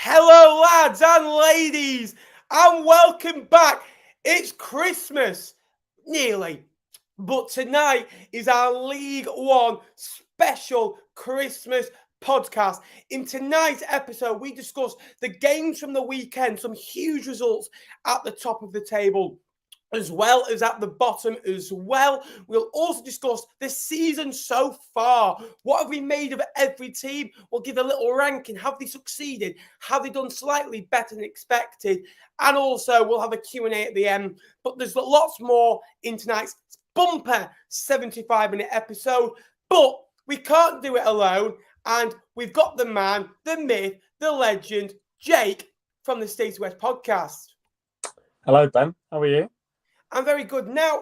Hello, lads and ladies, and welcome back. It's Christmas, nearly, but tonight is our League One special Christmas podcast. In tonight's episode, we discuss the games from the weekend, some huge results at the top of the table, as well as at the bottom as well. We'll also discuss the season so far. What have we made of every team? We'll give a little ranking. Have they succeeded? Have they done slightly better than expected? And also we'll have a Q&A at the end. But there's lots more in tonight's bumper 75-minute episode. But we can't do it alone. And we've got the man, the myth, the legend, Jake from the Stacy West podcast. Hello, Ben. How are you? I'm very good. Now,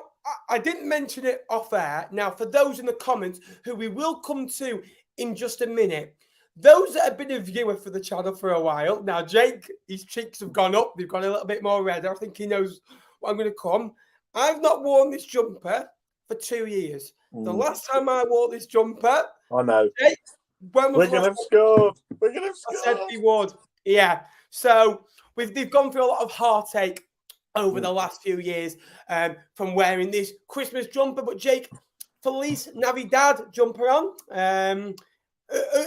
I didn't mention it off air. Now, for those in the comments who we will come to in just a minute, those that have been a viewer for the channel for a while, now, Jake, his cheeks have gone up. They've got a little bit more red. I think he knows what I'm going to come. I've not worn this jumper for 2 years. The last time I wore this jumper, I know. Jake, when We're going to have scored. We're going to have I scored. said he would. Yeah. So they've gone through a lot of heartache over the last few years from wearing this Christmas jumper. But Jake, Feliz Navidad jumper on.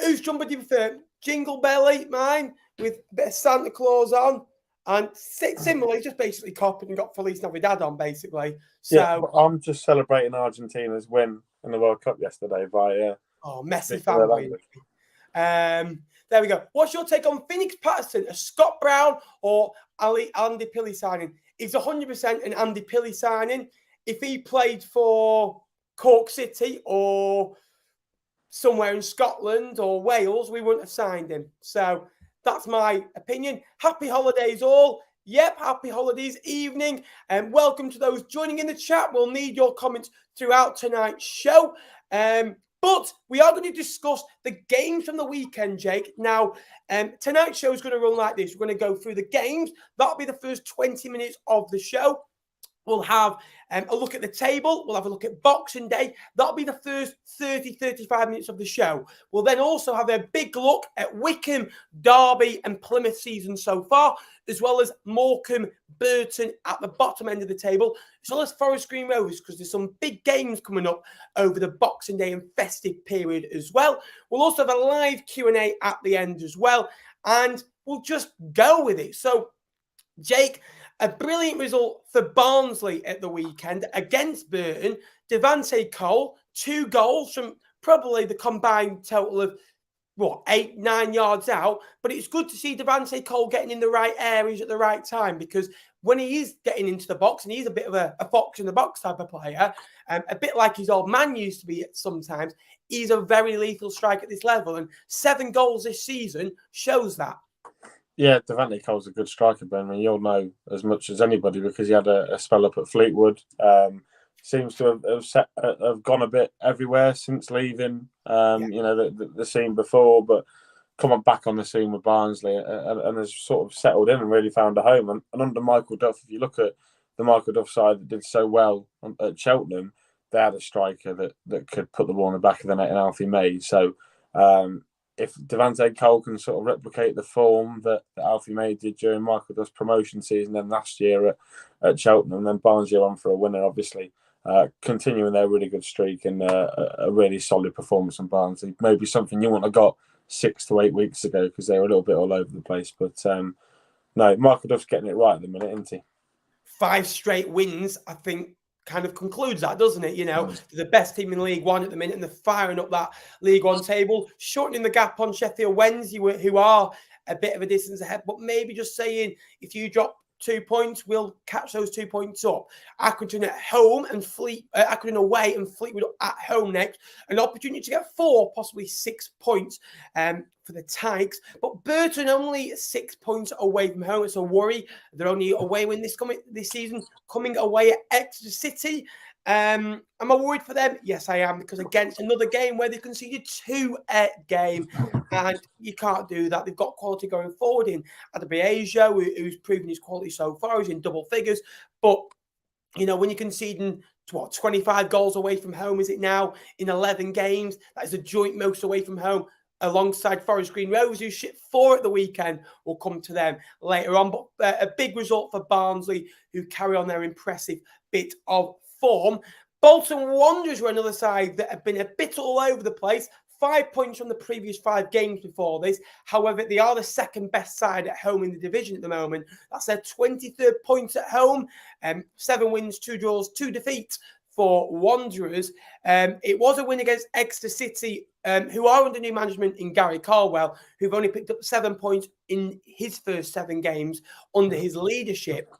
Whose jumper do you prefer? Jingle Belly, mine, with a bit of Santa Claus on. And similarly, just basically copied and got Feliz Navidad on, basically. So yeah, I'm just celebrating Argentina's win in the World Cup yesterday by... Messi fanboy. There we go. What's your take on Phoenix Patterson, a Scott Brown or Andy Pilley signing? He's 100% an Andy Pilley signing. If he played for Cork City or somewhere in Scotland or Wales, we wouldn't have signed him. So that's my opinion. Happy holidays all. Yep, happy holidays evening. And welcome to those joining in the chat. We'll need your comments throughout tonight's show. But we are going to discuss the games from the weekend, Jake. Now, tonight's show is going to run like this. We're going to go through the games. That'll be the first 20 minutes of the show. We'll have a look at the table. We'll have a look at Boxing Day. That'll be the first 35 minutes of the show. We'll then also have a big look at Wycombe, Derby and Plymouth season so far, as well as Morecambe, Burton at the bottom end of the table, as well as Forest Green Rovers, because there's some big games coming up over the Boxing Day and festive period as well. We'll also have a live Q&A at the end as well, and we'll just go with it. So, Jake, a brilliant result for Barnsley at the weekend against Burton. Devante Cole, 2 goals from probably the combined total of, 8-9 yards out. But it's good to see Devante Cole getting in the right areas at the right time, because when he is getting into the box, and he's a bit of a fox in the box type of player, a bit like his old man used to be sometimes, he's a very lethal strike at this level. And 7 goals this season shows that. Yeah, Devante Cole's a good striker, Ben. I mean, you'll know as much as anybody because he had a spell up at Fleetwood. Seems to have gone a bit everywhere since leaving, the scene before, but come back on the scene with Barnsley and has sort of settled in and really found a home. And under Michael Duff, if you look at the Michael Duff side that did so well at Cheltenham, they had a striker that could put the ball in the back of the net in Alfie May. So if Devante Cole can sort of replicate the form that Alfie May did during Michael Duff's promotion season, then last year at Cheltenham, then Barnsley are on for a winner, obviously. Continuing their really good streak and a really solid performance from Barnsley. Maybe something you wouldn't have got 6 to 8 weeks ago because they were a little bit all over the place. But no, Michael Duff's getting it right at the minute, isn't he? 5 straight wins, I think, kind of concludes that, doesn't it? They're the best team in League One at the minute, and they're firing up that League One table, shortening the gap on Sheffield Wednesday, who are a bit of a distance ahead, but maybe just saying, if you drop 2 points, we'll catch those 2 points up. Accrington at home and Accrington away and Fleetwood at home next. An opportunity to get 4, possibly 6 points for the Tigers. But Burton only 6 points away from home. It's a worry. They're only away win this season, coming away at Exeter City. Am I worried for them? Yes, I am, because against another game where they conceded 2 at game, and you can't do that. They've got quality going forward in Adebayo, who's proven his quality so far. He's in double figures, but when you're conceding 25 goals away from home, is it now in 11 games? That is a joint most away from home. alongside Forest Green Rovers, who shipped 4 at the weekend. We'll come to them later on. But a big result for Barnsley, who carry on their impressive bit of form. Bolton Wanderers were another side that have been a bit all over the place. 5 points from the previous 5 games before this. However, they are the second best side at home in the division at the moment. That's their 23rd points at home. 7 wins, 2 draws, 2 defeats for Wanderers. It was a win against Exeter City, who are under new management in Gary Caldwell, who've only picked up 7 points in his first 7 games under his leadership.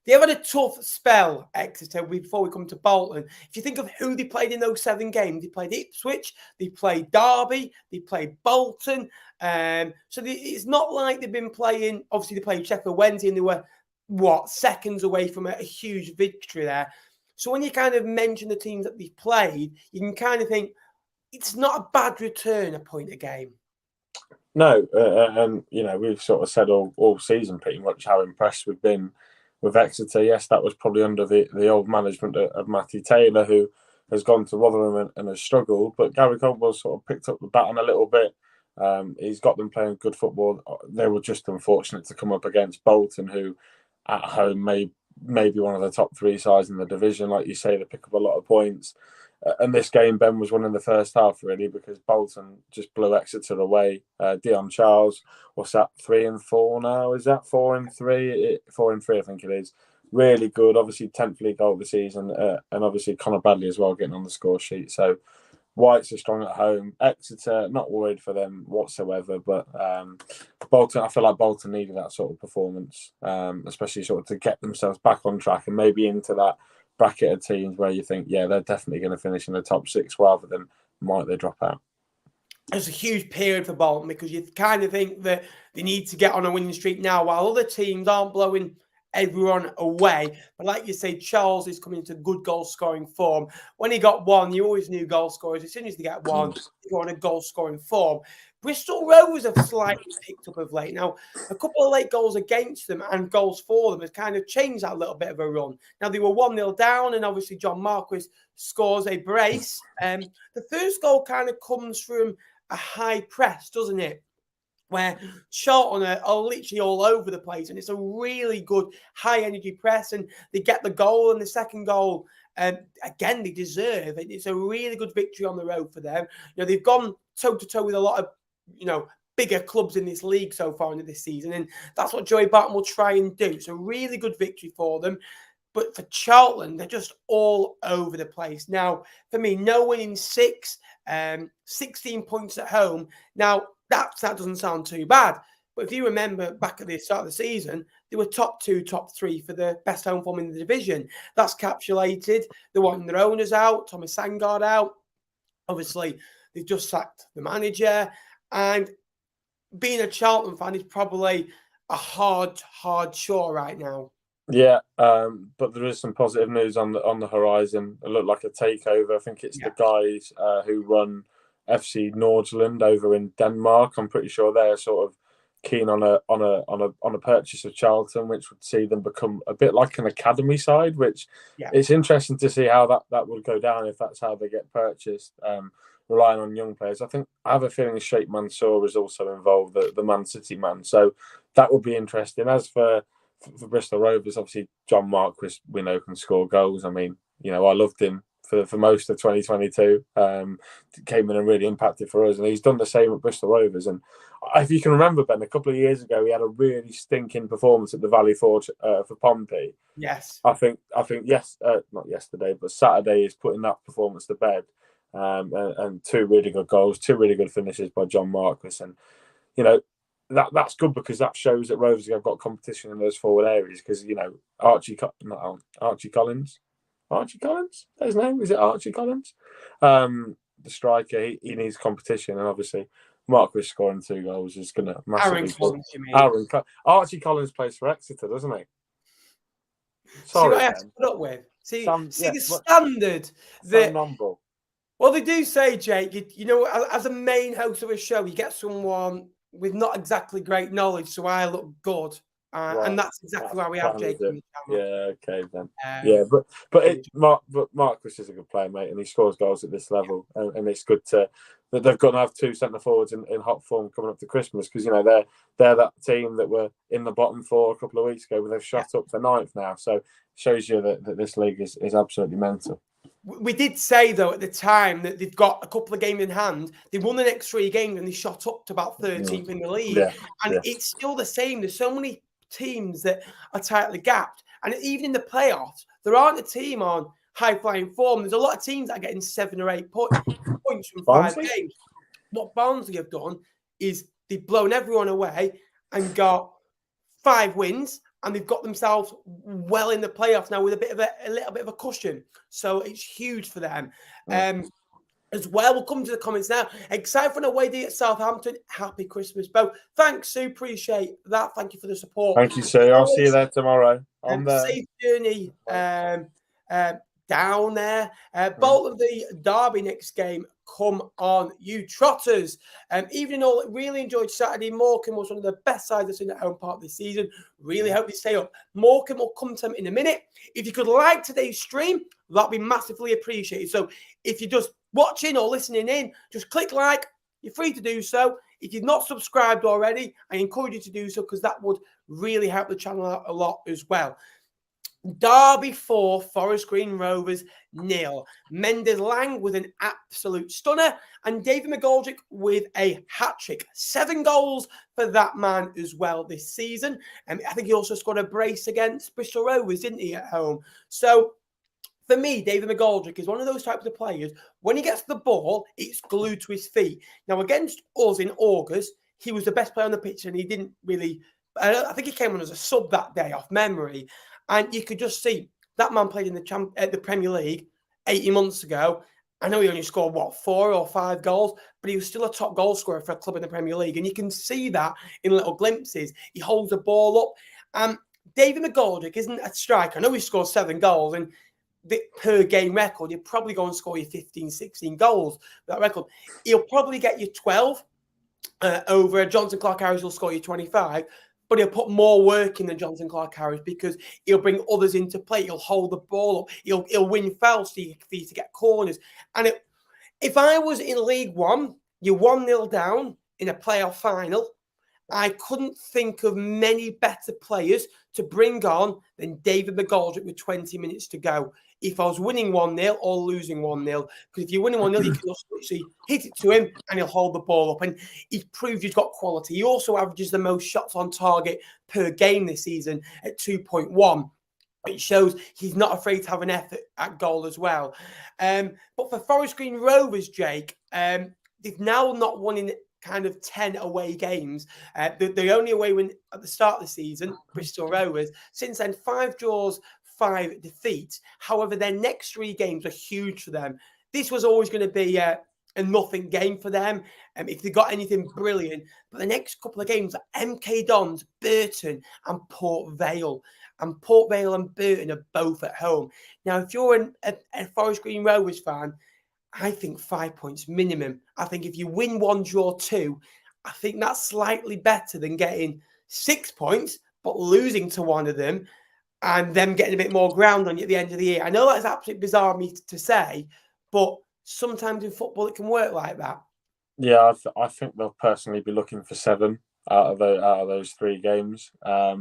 They have had a tough spell, Exeter, before we come to Bolton. If you think of who they played in those 7 games, they played Ipswich, they played Derby, they played Bolton. So it's not like they've been playing, obviously they played Sheffield Wednesday and they were, seconds away from a huge victory there. So when you kind of mention the teams that they've played, you can kind of think it's not a bad return, a point a game. No, and, we've sort of said all season pretty much how impressed we've been with Exeter. Yes, that was probably under the old management of Matty Taylor, who has gone to Rotherham and has struggled. But Gary Caldwell sort of picked up the baton a little bit. He's got them playing good football. They were just unfortunate to come up against Bolton, who at home may be one of the top 3 sides in the division. Like you say, they pick up a lot of points. And this game, Ben, was won in the first half, really, because Bolton just blew Exeter away. Dion Charles, what's that, 3 and 4 now? Is that 4 and 3? 4 and 3, I think it is. Really good. Obviously, 10th league goal of the season. And obviously, Connor Bradley as well getting on the score sheet. So, Whites are strong at home. Exeter, not worried for them whatsoever. But Bolton, I feel like Bolton needed that sort of performance, especially sort of to get themselves back on track and maybe into that bracket of teams where you think, yeah, they're definitely going to finish in the top 6 rather than might they drop out. It's a huge period for Bolton because you kind of think that they need to get on a winning streak now while other teams aren't blowing everyone away. But like you say, Charles is coming into good goal-scoring form. When he got 1, you always knew goal scorers. As soon as they get 1, they go on a goal-scoring form. Bristol Rovers have slightly picked up of late. Now, a couple of late goals against them and goals for them has kind of changed that little bit of a run. Now, they were 1-0 down, and obviously John Marquis scores a brace. The first goal kind of comes from a high press, doesn't it? Where Charlton are literally all over the place, and it's a really good high-energy press, and they get the goal, and the second goal, again, they deserve it. It's a really good victory on the road for them. They've gone toe-to-toe with a lot of, bigger clubs in this league so far into this season, and that's what Joey Barton will try and do. It's a really good victory for them. But for Charlton, they're just all over the place. Now, for me, no win in 6, 16 points at home. Now, that doesn't sound too bad. But if you remember back at the start of the season, they were top 2, top 3 for the best home form in the division. That's capsulated. They're wanting their owners out, Thomas Sangard out. Obviously, they've just sacked the manager. And being a Charlton fan is probably a hard chore right now. Yeah, but there is some positive news on the horizon. It looked like a takeover. I think it's the guys who run FC Nordjylland over in Denmark. I'm pretty sure they're sort of keen on a purchase of Charlton, which would see them become a bit like an academy side. Which it's interesting to see how that would go down if that's how they get purchased. Relying on young players, I have a feeling Sheikh Mansour is also involved, the Man City man. So that would be interesting. As for Bristol Rovers, obviously John Marquis, we know, can score goals. I mean, I loved him for most of 2022. Came in and really impacted for us, and he's done the same at Bristol Rovers. And if you can remember, Ben, a couple of years ago, he had a really stinking performance at the Valley Forge for Pompey. Yes, I think yes, not yesterday, but Saturday is putting that performance to bed. And 2 really good goals, 2 really good finishes by John Marquis, and that's good because that shows that Rovers have got competition in those forward areas. Because Archie Collins, his name is it Archie Collins, the striker. He needs competition, and obviously Marquis scoring 2 goals is going to massively. Archie Collins plays for Exeter, doesn't he? Sorry, see what I have to put up with. See the standard that. Well, they do say, Jake, as a main host of a show, you get someone with not exactly great knowledge, so I look good. And that's exactly why we have Jake in the channel. Yeah, okay, then. But Marquis is a good player, mate, and he scores goals at this level. And it's good to that they've got to have two centre forwards in hot form coming up to Christmas, because they're that team that were in the bottom four a couple of weeks ago, but they've shot up to ninth now. So it shows you that this league is absolutely mental. We did say, though, at the time that they've got a couple of games in hand. They won the next 3 games and they shot up to about 13th in the league. It's still the same. There's so many teams that are tightly gapped. And even in the playoffs, there aren't a team on high-flying form. There's a lot of teams that are getting 7 or 8 points from 5 games. What Barnsley have done is they've blown everyone away and got 5 wins. And they've got themselves well in the playoffs now with a little bit of a cushion. So it's huge for them. As well, we'll come to the comments now. Excited for an away day at Southampton. Happy Christmas, Bo. Thanks, Sue. Appreciate that. Thank you for the support. Thank you, Sue. I'll see you there tomorrow. Safe journey down there. Bolton v Derby next game. Come on, you trotters. Evening all, really enjoyed Saturday. Morecambe was one of the best sides I've seen at home part of this season. Really hope they stay up. Morecambe will come to them in a minute. If you could like today's stream, that'd be massively appreciated. So if you're just watching or listening in, just click like. You're free to do so. If you've not subscribed already, I encourage you to do so, because that would really help the channel out a lot as well. Derby 4, Forest Green Rovers 0. Mendes Lang with an absolute stunner, and David McGoldrick with a hat-trick. 7 goals for that man as well this season. And I think he also scored a brace against Bristol Rovers, didn't he, at home? So for me, David McGoldrick is one of those types of players. When he gets the ball, it's glued to his feet. Now, against us in August, he was the best player on the pitch, and he didn't really... I think he came on as a sub that day off memory. And you could just see that man played in the Premier League 80 months ago. I know he only scored, 4 or 5 goals, but he was still a top goal scorer for a club in the Premier League. And you can see that in little glimpses. He holds the ball up. David McGoldrick isn't a striker. I know he scored 7 goals, and the per game record, you'll probably go and score you 15, 16 goals for that record. He'll probably get you 12 over Jonathan Clark-Harris will score you 25. But he'll put more work in than Jonathan Clark-Harris, because he'll bring others into play. He'll hold the ball up. He'll win fouls for you to get corners. And if I was in League One, you're 1-0 down in a playoff final, I couldn't think of many better players to bring on than David McGoldrick with 20 minutes to go. If I was winning 1-0 or losing 1-0, because if you're winning 1-0, you can just literally hit it to him and he'll hold the ball up. And he's proved he's got quality. He also averages the most shots on target per game this season at 2.1. It shows he's not afraid to have an effort at goal as well. But for Forest Green Rovers, Jake, they've now not won in kind of 10 away games. The only away win at the start of the season, Bristol Rovers. Since then, 5 draws, 5 defeats. However, their next 3 games are huge for them. This was always going to be a nothing game for them if they got anything brilliant. But the next couple of games are MK Dons, Burton and Port Vale. And Port Vale and Burton are both at home. Now, if you're a Forest Green Rovers fan, I think 5 points minimum. I think if you win 1, draw 2, I think that's slightly better than getting 6 points, but losing to one of them and them getting a bit more ground on you at the end of the year. I know that's absolutely bizarre of me to say, but sometimes in football it can work like that. Yeah, I think they'll personally be looking for 7 out of those 3 games. I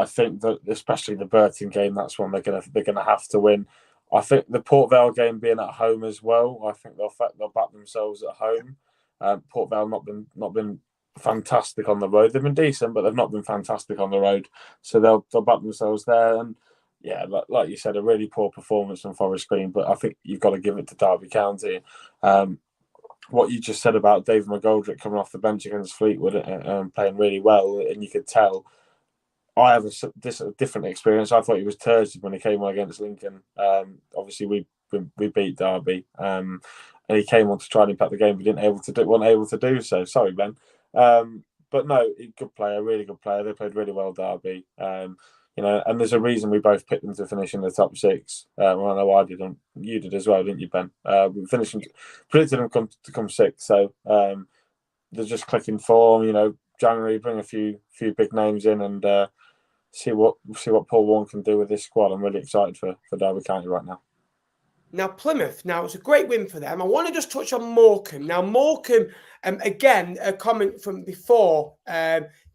think that especially the Burton game, that's one they're gonna have to win. I think the Port Vale game being at home as well, I think they'll back themselves at home. Port Vale not been fantastic on the road. They've been decent, but they've not been fantastic on the road. So they'll back themselves there. And yeah, like you said, a really poor performance from Forest Green. But I think you've got to give it to Derby County. What you just said about David McGoldrick coming off the bench against Fleetwood and playing really well, and you could tell. I have a different experience. I thought he was turgid when he came on against Lincoln. Obviously, we beat Derby, and he came on to try and impact the game. We weren't able to do so. Sorry, Ben. But no, good player, really good player. They played really well, Derby. And there's a reason we both picked them to finish in the top 6. Well, I know I did, and you did as well, didn't you, Ben? We predicted them to come 6. So they're just clicking form. January, bring a few big names in and see what Paul Warne can do with this squad. I'm really excited for Derby County right now. Now, Plymouth, now it's a great win for them. I want to just touch on Morecambe. Now, Morecambe, again, a comment from before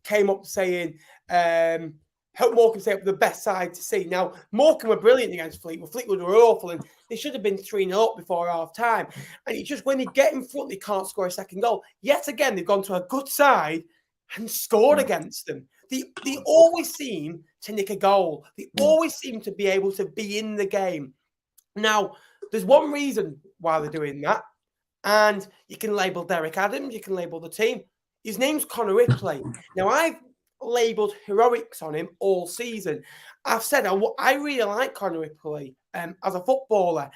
came up saying, hope Morecambe stay up the best side to see. Now, Morecambe were brilliant against Fleetwood. Fleetwood were awful, and they should have been 3-0 up before half time. And it's just when they get in front, they can't score a second goal. Yet again, they've gone to a good side and scored against them. They always seem to nick a goal. They always seem to be able to be in the game. Now, there's one reason why they're doing that, and you can label Derek Adams, you can label the team. His name's Connor Ripley. Now, I've labelled heroics on him all season. I've said I really like Connor Ripley as a footballer.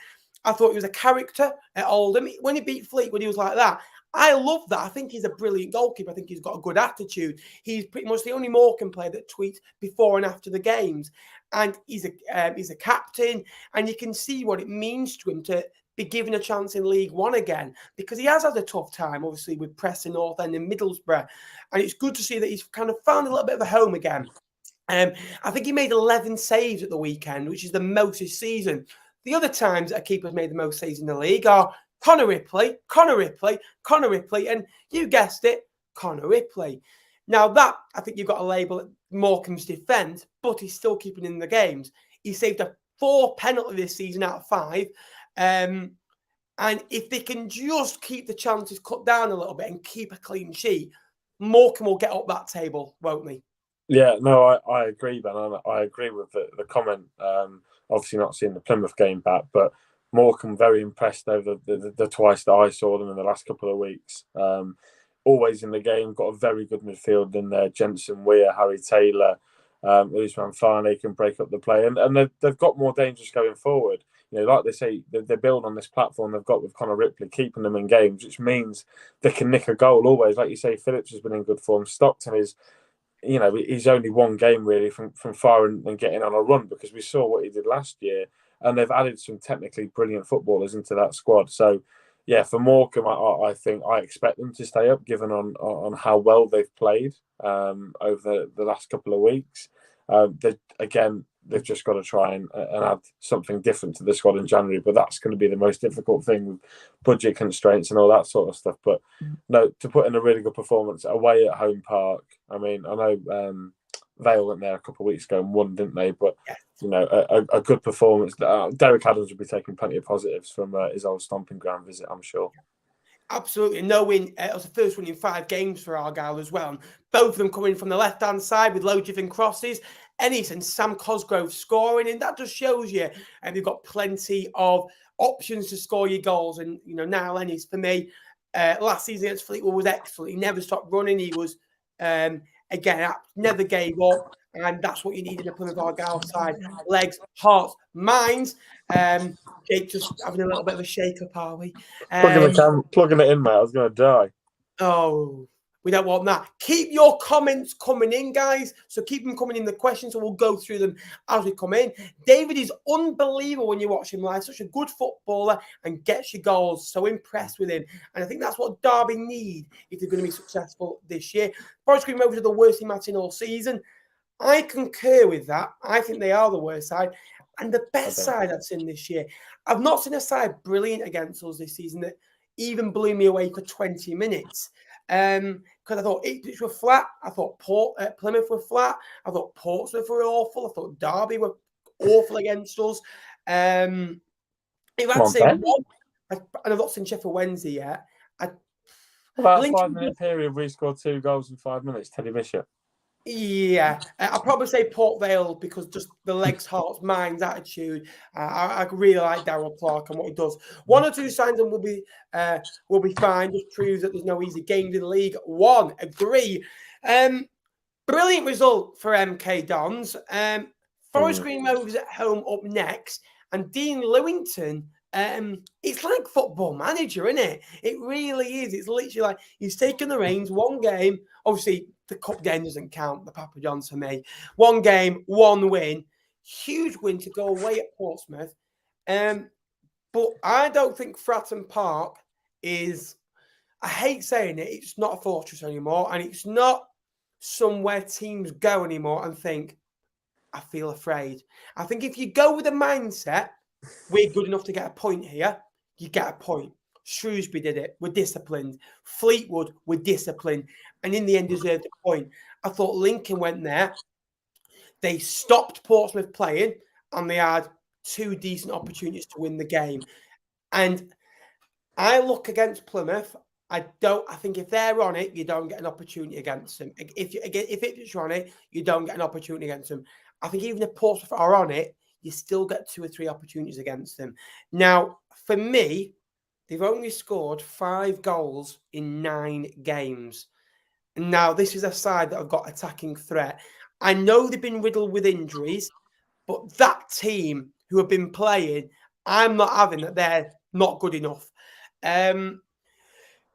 I thought he was a character at Oldham. When he beat Fleetwood, he was like that. I love that. I think he's a brilliant goalkeeper. I think he's got a good attitude. He's pretty much the only Morecambe player that tweets before and after the games. And he's a captain, and you can see what it means to him to be given a chance in League One again, because he has had a tough time, obviously, with Preston North End and Middlesbrough. And it's good to see that he's kind of found a little bit of a home again. I think he made 11 saves at the weekend, which is the most this season. The other times a keeper's made the most saves in the league are Connor Ripley, and you guessed it, Connor Ripley. Now that, I think you've got a label at Morecambe's defend, but he's still keeping in the games. He saved a 4 penalty this season out of 5. And if they can just keep the chances cut down a little bit and keep a clean sheet, Morecambe will get up that table, won't they? Yeah, no, I agree, Ben. I agree with the comment. Obviously not seeing the Plymouth game back, but Morecambe very impressed over the twice that I saw them in the last couple of weeks. Always in the game, got a very good midfield in there. Jensen Weir, Harry Taylor, Usman Farney can break up the play, and they've got more dangerous going forward. You know, like they say, they build on this platform they've got with Connor Ripley, keeping them in games, which means they can nick a goal always. Like you say, Phillips has been in good form. Stockton is, you know, he's only one game really from firing and getting on a run, because we saw what he did last year, and they've added some technically brilliant footballers into that squad. So, yeah, for Morecambe, I think I expect them to stay up, given on how well they've played over the last couple of weeks. They've just got to try and add something different to the squad in January, but that's going to be the most difficult thing with budget constraints and all that sort of stuff. But no, to put in a really good performance away at home park. I mean, I know Vale went there a couple of weeks ago and won, didn't they? But you know, a good performance. Derek Adams will be taking plenty of positives from his old stomping ground visit, I'm sure. Absolutely. No win. It was the first win in 5 games for Argyle as well. And both of them coming from the left-hand side with low different crosses. Ennis and Sam Cosgrove scoring. And that just shows you, and they've got plenty of options to score your goals. And, you know, Niall Ennis, for me, last season against Fleetwood was excellent. He never stopped running. He was, again, never gave up. And that's what you need in a Plymouth Argyle side. Legs, hearts, minds. Jake just having a little bit of a shake-up, are we? Plugging it in, mate. I was going to die. Oh, we don't want that. Keep your comments coming in, guys. So keep them coming in, the questions, and we'll go through them as we come in. David is unbelievable when you watch him live. Such a good footballer and gets your goals. So impressed with him. And I think that's what Derby need if they're going to be successful this year. Forest Green Rovers are the worst team I've seen all season. I concur with that. I think they are the worst side and the best side I've seen this year. I've not seen a side brilliant against us this season that even blew me away for 20 minutes. Because I thought Ipswich were flat. I thought Plymouth were flat. I thought Portsmouth were awful. I thought Derby were awful against us. If I'd say one, and I've not seen Sheffield Wednesday yet. About a 5-minute period, we scored 2 goals in 5 minutes. Teddy Bishop. Yeah, I'll probably say Port Vale because just the legs, hearts, minds, attitude. I really like Darryl Clark and what he does. 1 or 2 signs and will be fine. Just proves that there's no easy games in League One. Agree. Brilliant result for MK Dons. Forest Green Rovers at home up next, and Dean Lewington. It's like Football Manager, isn't it? It really is. It's literally like he's taken the reins. 1 game, obviously. The cup game doesn't count, the Papa John's for me. 1 game, 1 win. Huge win to go away at Portsmouth. But I don't think Fratton Park is, I hate saying it, it's not a fortress anymore. And it's not somewhere teams go anymore and think, I feel afraid. I think if you go with a mindset we're good enough to get a point here, you get a point. Shrewsbury did it. We're disciplined. Fleetwood were disciplined. And in the end, deserved a point. I thought Lincoln went there. They stopped Portsmouth playing, and they had 2 decent opportunities to win the game. And I look against Plymouth. I think if they're on it, you don't get an opportunity against them. If Ipswich are on it, you don't get an opportunity against them. I think even if Portsmouth are on it, you still get 2 or 3 opportunities against them. Now, for me, they've only scored 5 goals in 9 games. Now, this is a side that have got attacking threat. I know they've been riddled with injuries, but that team who have been playing, I'm not having that they're not good enough.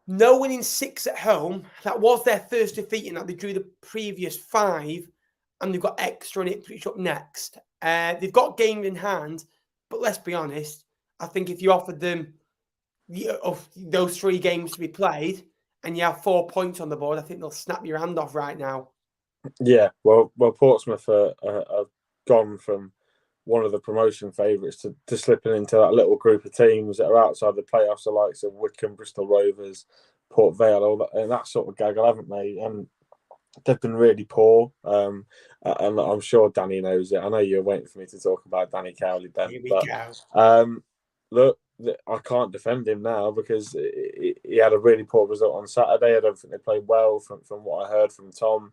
No winning 6 at home. That was their first defeat in that. They drew the previous 5, and they've got extra and Ipswich up next. They've got games in hand, but let's be honest. I think if you offered them of those 3 games to be played and you have 4 points on the board, I think they'll snap your hand off right now. Yeah, well, Portsmouth are gone from one of the promotion favourites to slipping into that little group of teams that are outside the playoffs, the likes of Wycombe, Bristol Rovers, Port Vale, all that, and that sort of gaggle, haven't they? And they've been really poor. And I'm sure Danny knows it. I know you're waiting for me to talk about Danny Cowley, Ben. Here we go. Look, I can't defend him now because he had a really poor result on Saturday. I don't think they played well from what I heard from Tom.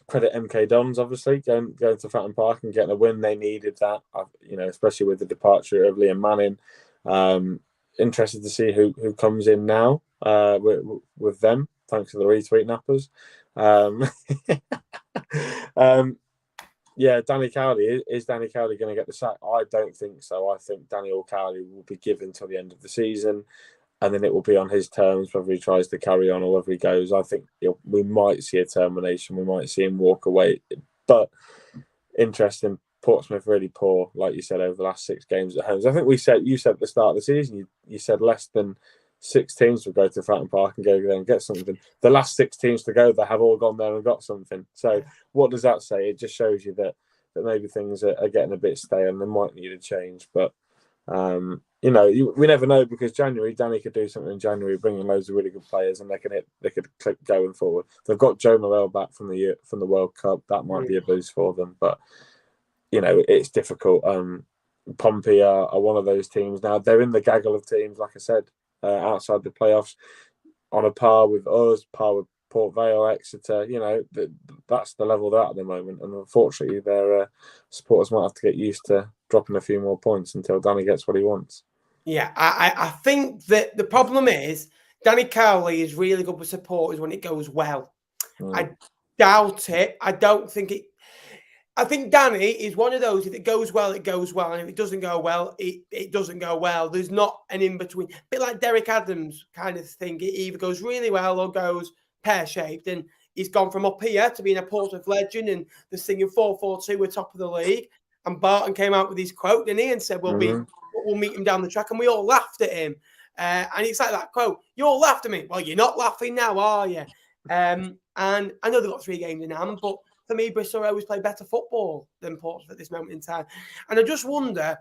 Credit MK Dons, obviously, going to Fratton Park and getting a win. They needed that, especially with the departure of Liam Manning. Interested to see who comes in now with them. Thanks for the retweet, nappers. Yeah, Danny Cowley. Is Danny Cowley going to get the sack? I don't think so. I think Daniel Cowley will be given till the end of the season, and then it will be on his terms whether he tries to carry on or whether he goes. I think we might see a termination. We might see him walk away. But interesting, Portsmouth really poor, like you said, over the last 6 games at home. I think you said at the start of the season, you said less than 6 teams would go to Fratton Park and go there and get something. The last 6 teams to go there have all gone there and got something. So what does that say? It just shows you that maybe things are getting a bit stale and they might need a change. But we never know, because Danny could do something in January, bringing loads of really good players, and they could click going forward. They've got Joe Morrell back from the World Cup. That might be a boost for them, but it's difficult. Pompey are one of those teams now. They're in the gaggle of teams, like I said, outside the playoffs, on a par with us, par with Port Vale, Exeter. That's the level they're at the moment, and unfortunately, their supporters might have to get used to dropping a few more points until Danny gets what he wants. Yeah, I think that the problem is Danny Cowley is really good with supporters when it goes well. I doubt it. I don't think it. I think Danny is one of those, if it goes well, it goes well. And if it doesn't go well, it doesn't go well. There's not an in-between. A bit like Derek Adams kind of thing. It either goes really well or goes pear-shaped. And he's gone from up here to being a Portsmouth legend, and they're singing 4-4-2, we're top of the league. And Barton came out with his quote, didn't he? And said, we'll meet him down the track. And we all laughed at him. And it's like that quote, you all laughed at me. Well, you're not laughing now, are you? And I know they've got 3 games in hand, but for me, Bristol always play better football than Portsmouth at this moment in time. And I just wonder,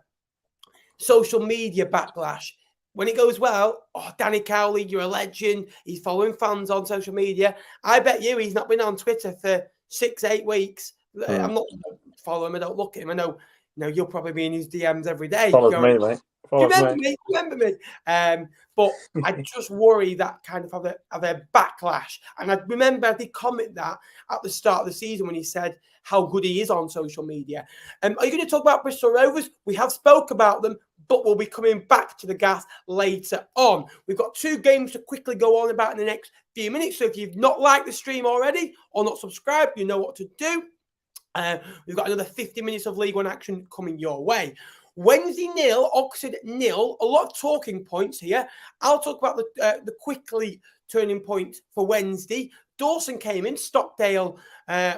social media backlash, when it goes well, Danny Cowley, you're a legend. He's following fans on social media. I bet you he's not been on Twitter for 6-8 weeks. I'm not following him. I don't look at him. I know, you'll probably be in his DMs every day. Follows me, mate. Remember me. But I just worry that kind of have a backlash. And I remember I did comment that at the start of the season when he said how good he is on social media. Are you going to talk about Bristol Rovers? We have spoke about them, but we'll be coming back to the gas later on. We've got 2 games to quickly go on about in the next few minutes. So if you've not liked the stream already or not subscribed, you know what to do. We've got another 50 minutes of League One action coming your way. Wednesday 0, Oxford 0. A lot of talking points here. I'll talk about the quickly turning point for Wednesday. Dawson came in. Stockdale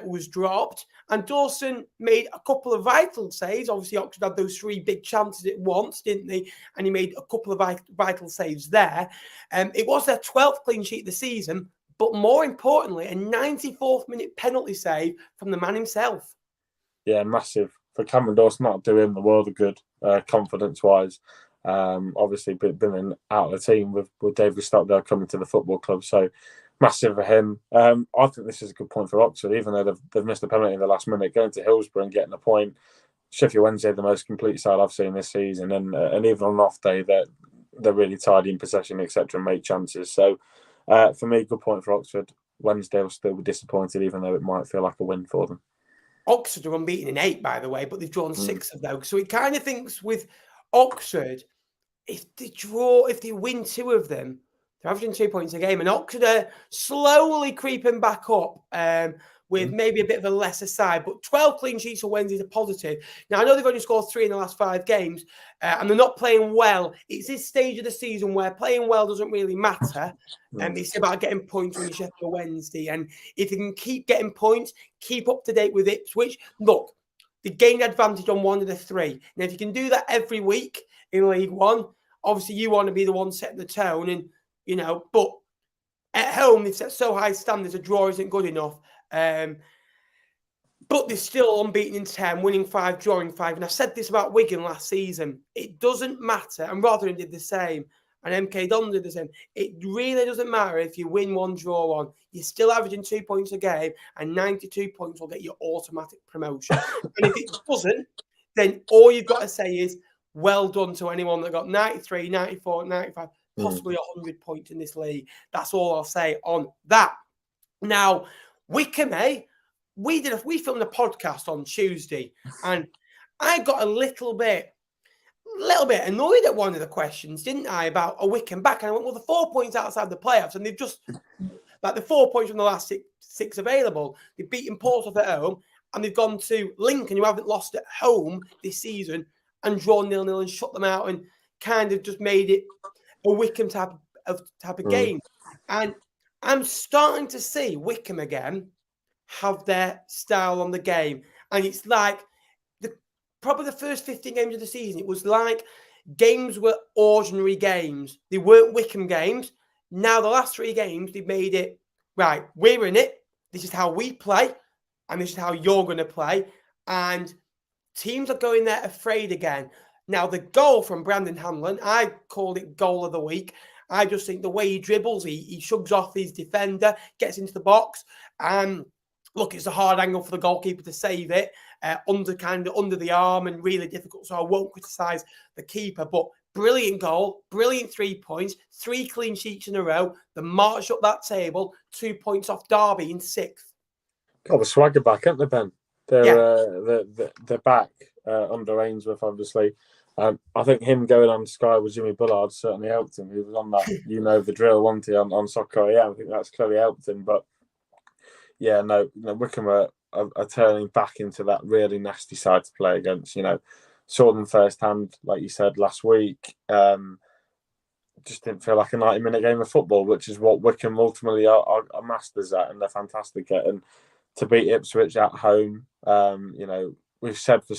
was dropped. And Dawson made a couple of vital saves. Obviously, Oxford had those 3 big chances at once, didn't they? And he made a couple of vital saves there. It was their 12th clean sheet of the season. But more importantly, a 94th minute penalty save from the man himself. Yeah, massive Cameron Dawson, not do him the world of good, confidence-wise. Obviously, been out of the team with David Stockdale coming to the football club, so massive for him. I think this is a good point for Oxford, even though they've missed a penalty in the last minute, going to Hillsborough and getting a point. Sheffield Wednesday, the most complete side I've seen this season, and even on an off day, they're really tidy in possession, etc., and make chances. So, for me, good point for Oxford. Wednesday will still be disappointed, even though it might feel like a win for them. Oxford are unbeaten in 8, by the way, but they've drawn 6 of those. So it kind of thinks with Oxford, if they win 2 of them, they're averaging 2 points a game. And Oxford are slowly creeping back up with maybe a bit of a lesser side. But 12 clean sheets for Wednesday is a positive. Now, I know they've only scored 3 in the last 5 games, and they're not playing well. It's this stage of the season where playing well doesn't really matter. And it's about getting points when you Sheffield Wednesday. And if you can keep getting points, keep up to date with Ipswich. Look, they gained advantage on 1 of the 3. Now, if you can do that every week in League One, obviously you want to be the one setting the tone. And, but at home, they've set so high standards, a draw isn't good enough. But they're still unbeaten in 10, winning 5, drawing 5. And I said this about Wigan last season. It doesn't matter. And Rotherham did the same. And MK Dons did the same. It really doesn't matter if you win 1, draw 1. You're still averaging 2 points a game, and 92 points will get you automatic promotion. And if it doesn't, then all you've got to say is, well done to anyone that got 93, 94, 95, possibly 100 points in this league. That's all I'll say on that. Now, Wycombe, we filmed a podcast on Tuesday, and I got a little bit annoyed at one of the questions, didn't I, about a Wycombe back? And I went, well, the 4 points outside the playoffs, and they've just, like the 4 points from the last six available, they've beaten Portsmouth at home, and they've gone to Lincoln, who haven't lost at home this season, and drawn 0-0 and shut them out, and kind of just made it a Wycombe type of game. And I'm starting to see Wycombe again have their style on the game. And it's like probably the first 15 games of the season, it was like games were ordinary games. They weren't Wycombe games. Now the last 3 games, they've made it, right, we're in it. This is how we play. And this is how you're going to play. And teams are going there afraid again. Now, the goal from Brandon Hanlon, I called it goal of the week. I just think the way he dribbles, he shrugs off his defender, gets into the box, and look, it's a hard angle for the goalkeeper to save it, under the arm, and really difficult. So I won't criticise the keeper, but brilliant goal, brilliant 3 points, 3 clean sheets in a row. The march up that table, 2 points off Derby in 6th. Got the swagger back, haven't they, Ben? They're back under Ainsworth, obviously. I think him going on Sky with Jimmy Bullard certainly helped him. He was on that, the drill, wasn't he, on Soccer? Yeah, I think that's clearly helped him. But yeah, no, Wycombe are turning back into that really nasty side to play against. Saw them firsthand, like you said last week. Just didn't feel like a 90-minute game of football, which is what Wycombe ultimately are masters at, and they're fantastic at. And to beat Ipswich at home, we've said for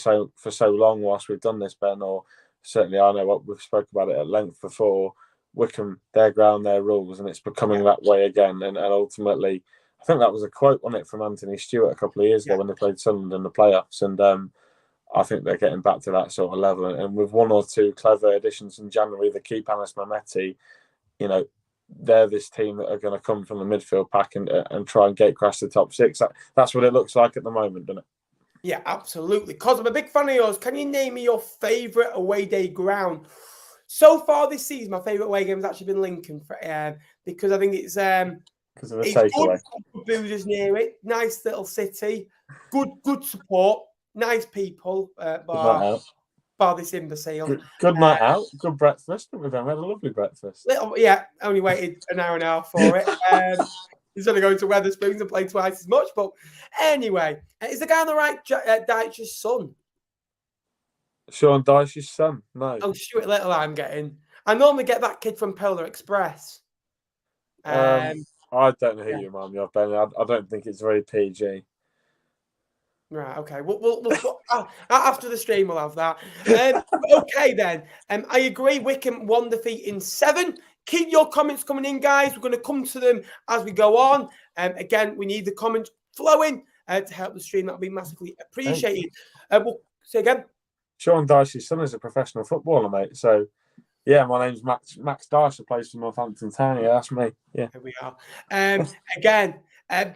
so long whilst we've done this, Ben, or certainly I know what we've spoke about it at length before. Wycombe, their ground, their rules, and it's becoming that way again. And ultimately, I think that was a quote on it from Anthony Stewart a couple of years ago when they played Sunderland in the playoffs. And I think they're getting back to that sort of level. And with 1 or 2 clever additions in January, the keep Anis Mehmeti, they're this team that are going to come from the midfield pack and try and gate crash the top 6. That's what it looks like at the moment, doesn't it? Yeah, absolutely. Because I'm a big fan of yours. Can you name me your favourite away day ground? So far this season, my favourite away game has actually been Lincoln, because I think it's because of the takeaway. Good boozers near it. Nice little city. Good support. Nice people. Bar this imbecile. Good night out. Good breakfast. We had a lovely breakfast. Only waited an hour and a half for it. He's only going to Wetherspoons and play twice as much. But anyway, is the guy on the right Dyche's son? Sean Dyche's son? No. Oh, Stuart Little I'm getting. I normally get that kid from Polar Express. I don't know who you remind me of, Ben. I don't think it's very PG. Right, okay. We'll after the stream, we'll have that. Okay, then. I agree. Wycombe 1 defeat in 7. Keep your comments coming in, guys. We're going to come to them as we go on. Again, we need the comments flowing to help the stream. That'll be massively appreciated. We'll Say again. Sean Dyche's son is a professional footballer, mate. So, yeah, my name's Max Dyche. Plays for Northampton Town. Yeah, that's me. Yeah. Here we are. Again,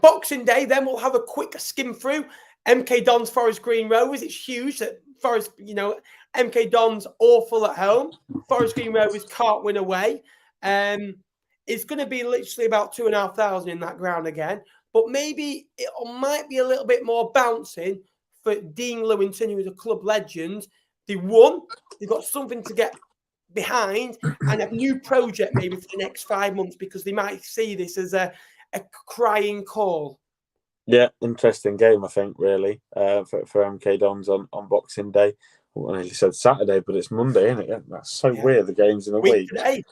Boxing Day, then we'll have a quick skim through. MK Dons, Forest Green Rovers. It's huge that Forest, MK Dons awful at home. Forest Green Rovers can't win away. It's going to be literally about 2,500 in that ground again. But maybe it might be a little bit more bouncing for Dean Lewington, who is a club legend. They won. They've got something to get behind and a new project maybe for the next 5 months, because they might see this as a crying call. Yeah, interesting game, I think, really, for MK Dons on Boxing Day. Well, I nearly said Saturday, but it's Monday, isn't it? That's so weird, the games in a week. Today.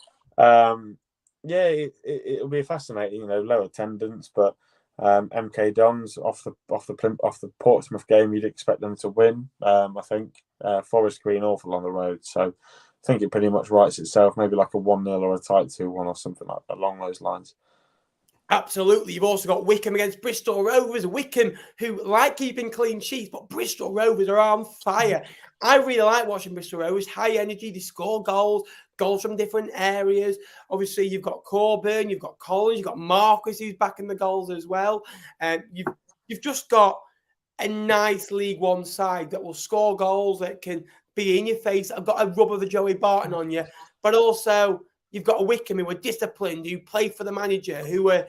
Yeah, it'll be fascinating, low attendance, but MK Dons off the Portsmouth game, you'd expect them to win. I think Forest Green awful on the road, so I think it pretty much writes itself. Maybe like a 1-0 or a tight 2-1 or something like that, along those lines. Absolutely. You've also got Wycombe against Bristol Rovers. Wycombe, who like keeping clean sheets, but Bristol Rovers are on fire. I really like watching Bristol Rovers. High energy. They score goals from different areas. Obviously, you've got Coburn, you've got Collins, you've got Marcus, who's back in the goals as well. And you've just got a nice League One side that will score goals, that can be in your face. I've got a rub of the Joey Barton on you, but also you've got a Wycombe who are disciplined, who play for the manager, who are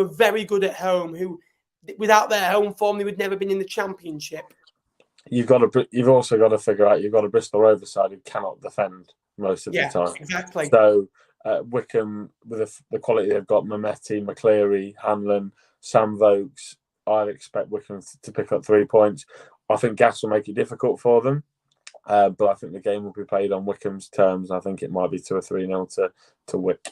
very good at home, who without their home form they would never been in the Championship. You've also got to figure out you've got a Bristol Rovers side who cannot defend most of the time. Exactly. So Wycombe, with the quality they've got, Mehmeti, McCleary, Hanlon, Sam Vokes, I'd expect Wycombe to pick up 3 points. I think Gas will make it difficult for them. But I think the game will be played on Wycombe's terms. I think it might be 2 or 3-0 to Wick.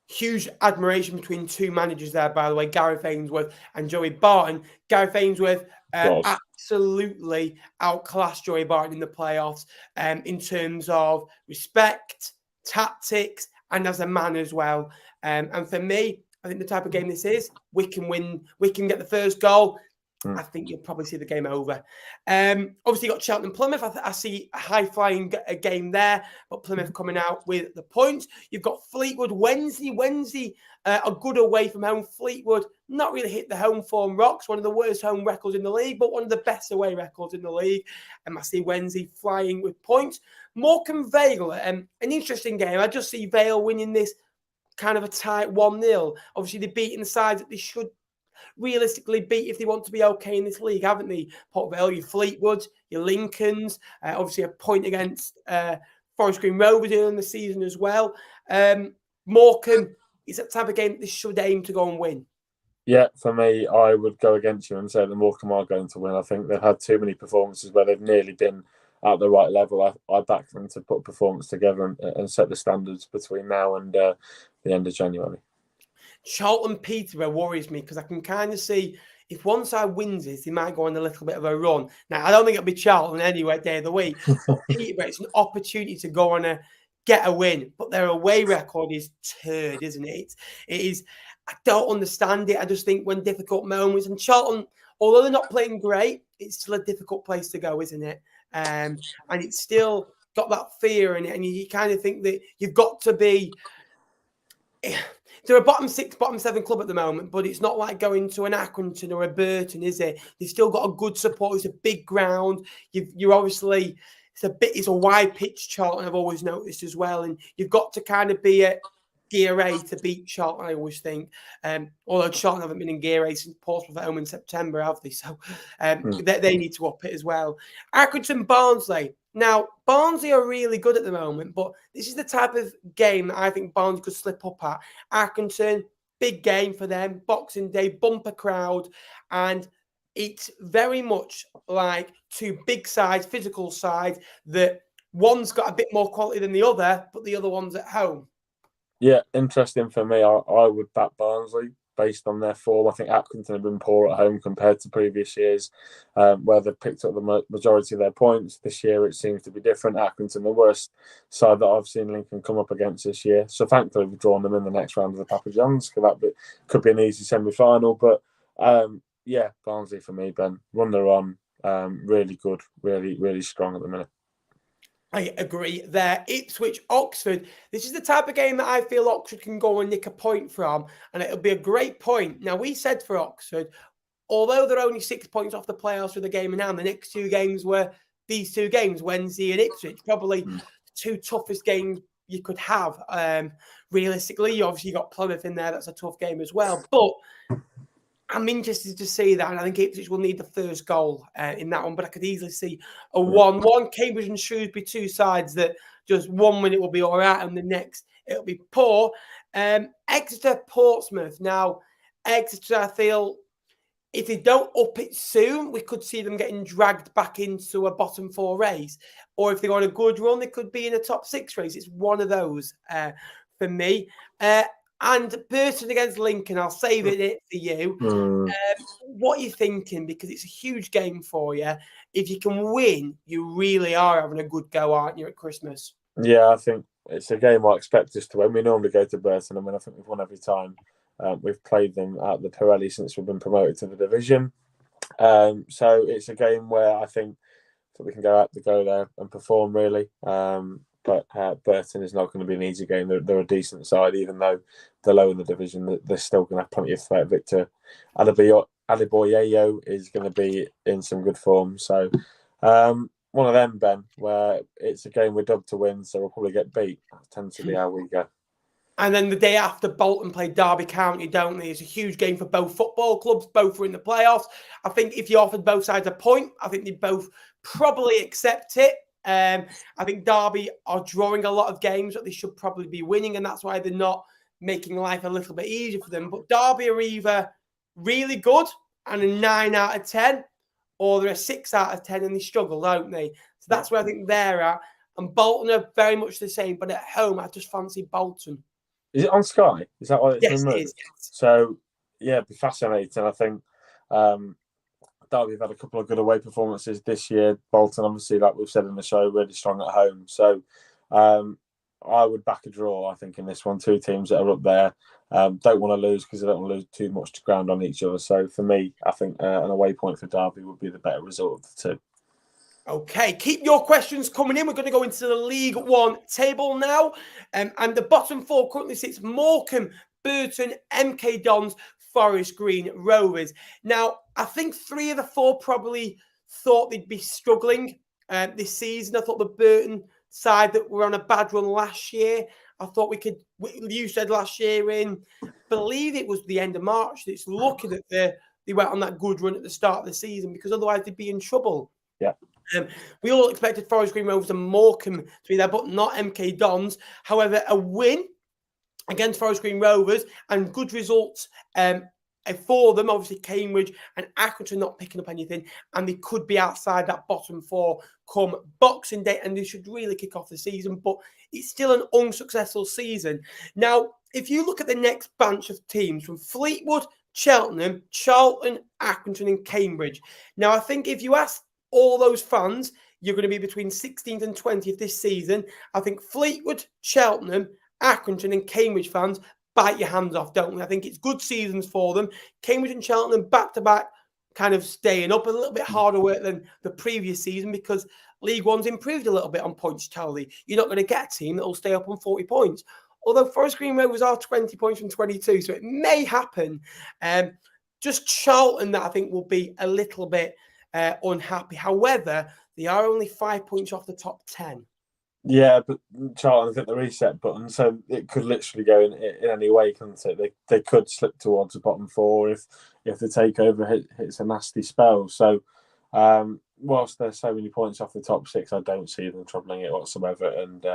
Huge admiration between two managers there, by the way, Gareth Ainsworth and Joey Barton. Gareth Ainsworth absolutely outclassed Joey Barton in the playoffs in terms of respect, tactics, and as a man as well. And for me, I think the type of game this is, Wycombe win. Wycombe get the first goal. I think you'll probably see the game over. Obviously, you got Charlton and Plymouth. I see a high-flying game there, but Plymouth coming out with the points. You've got Fleetwood Wednesday. Wednesday are good away from home. Fleetwood not really hit the home form rocks. One of the worst home records in the league, but one of the best away records in the league. And I see Wednesday flying with points. Morecambe Vale, an interesting game. I just see Vale winning this kind of a tight 1-0. Obviously, they're beating the sides that they should realistically beat if they want to be okay in this league, haven't they? Port Vale, your Fleetwood, your Lincolns, obviously a point against Forest Green Rovers early in the season as well. Morecambe is that type of game that they should aim to go and win. Yeah, for me, I would go against you and say the Morecambe are going to win. I think they've had too many performances where they've nearly been at the right level. I back them to put a performance together and set the standards between now and the end of January. Charlton Peterborough worries me because I can kind of see if one side wins this, they might go on a little bit of a run. Now, I don't think it'll be Charlton anyway, day of the week. Peterborough, it's an opportunity to go on a get a win, but their away record is turd, isn't it? It is. I don't understand it. I just think when difficult moments, and Charlton, although they're not playing great, it's still a difficult place to go, isn't it? And it's still got that fear in it, and you kind of think that you've got to be. They're a bottom 6, bottom 7 club at the moment, but it's not like going to an Accrington or a Burton, is it? They've still got a good support. It's a big ground. You're obviously it's a wide pitch, Charlton. I've always noticed as well, and you've got to kind of be at Gear A to beat Charlton. I always think, although Charlton haven't been in Gear A since Portsmouth at home in September, have they? So they need to up it as well. Accrington, Barnsley. Now, Barnsley are really good at the moment, but this is the type of game that I think Barnsley could slip up at. Accrington, big game for them, Boxing Day, bumper crowd, and it's very much like two big sides, physical sides, that one's got a bit more quality than the other, but the other one's at home. Yeah, interesting for me. I would back Barnsley based on their form. I think Accrington have been poor at home compared to previous years, where they've picked up the majority of their points. This year it seems to be different. Accrington, the worst side that I've seen Lincoln come up against this year. So thankfully we've drawn them in the next round of the Papa Johns. Could be an easy semi-final. But yeah, Barnsley for me, Ben. Run their on. really good, really strong at the minute. I agree there. Ipswich, Oxford. This is the type of game that I feel Oxford can go and nick a point from, and it'll be a great point. Now, we said for Oxford, although they're only 6 points off the playoffs for the game in hand, the next two games were these two games, Wednesday and Ipswich, probably the two toughest games you could have. Realistically, you obviously got Plymouth in there. That's a tough game as well. But I'm interested to see that, and I think Ipswich will need the first goal in that one. But I could easily see a 1-1. Cambridge and Shrewsbury, two sides that just 1 minute will be all right, and the next it'll be poor. Exeter, Portsmouth. Now, Exeter, I feel if they don't up it soon, we could see them getting dragged back into a bottom four race. Or if they go on a good run, they could be in a top six race. It's one of those for me. And Burton against Lincoln, I'll save it for you. What are you thinking? Because it's a huge game for you. If you can win, you really are having a good go, aren't you, at Christmas? Yeah, I think it's a game I expect us to win. We normally go to Burton. I mean, I think we've won every time. We've played them at the Pirelli since we've been promoted to the division. So it's a game where I think that we can go there and perform, really. But Burton is not going to be an easy game. They're a decent side, even though they're low in the division. They're still going to have plenty of threat. Victor Adeboyeyo is going to be in some good form. So one of them, Ben, where it's a game we're dubbed to win, so we'll probably get beat. That tends to be how we go. And then the day after, Bolton play Derby County, don't they? It's a huge game for both football clubs. Both are in the playoffs. I think if you offered both sides a point, I think they'd both probably accept it. I think Derby are drawing a lot of games that they should probably be winning, and that's why they're not making life a little bit easier for them. But Derby are either really good and a 9 out of 10, or they're a 6 out of 10 and they struggle, don't they? So that's where I think they're at. And Bolton are very much the same, but at home, I just fancy Bolton. Is it on Sky? Is that why it's been moved? It is, yes. So, yeah, it'd be fascinating. I think Derby have had a couple of good away performances this year. Bolton, obviously, like we've said in the show, really strong at home. So I would back a draw, I think, in this one. Two teams that are up there don't want to lose because they don't want to lose too much ground on each other. So for me, I think an away point for Derby would be the better result of the two. Okay, keep your questions coming in. We're going to go into the League One table now. And the bottom four currently sits Morecambe, Burton, MK Dons, Forest Green Rovers. Now, I think 3 of the 4 probably thought they'd be struggling this season. I thought the Burton side that were on a bad run last year, I thought you said last year in, I believe it was the end of March, it's lucky that they went on that good run at the start of the season, because otherwise they'd be in trouble. Yeah. We all expected Forest Green Rovers and Morecambe to be there, but not MK Dons. However, a win against Forest Green Rovers and good results for them. Obviously, Cambridge and Accrington not picking up anything, and they could be outside that bottom 4 come Boxing Day, and they should really kick off the season. But it's still an unsuccessful season. Now, if you look at the next bunch of teams from Fleetwood, Cheltenham, Charlton, Accrington, and Cambridge. Now, I think if you ask all those fans, you're going to be between 16th and 20th this season. I think Fleetwood, Cheltenham, Accrington, and Cambridge fans bite your hands off, don't we? I think it's good seasons for them. Cambridge and Cheltenham back-to-back kind of staying up, a little bit harder work than the previous season because League One's improved a little bit on points tally. You're not going to get a team that will stay up on 40 points. Although Forest Green Rovers are 20 points from 22, so it may happen. Just Charlton that I think will be a little bit unhappy. However, they are only 5 points off the top 10. Yeah, but Charlton hit the reset button, so it could literally go in any way, couldn't it? They could slip towards the bottom 4 if the takeover hits a nasty spell. So, whilst there's so many points off the top 6, I don't see them troubling it whatsoever, and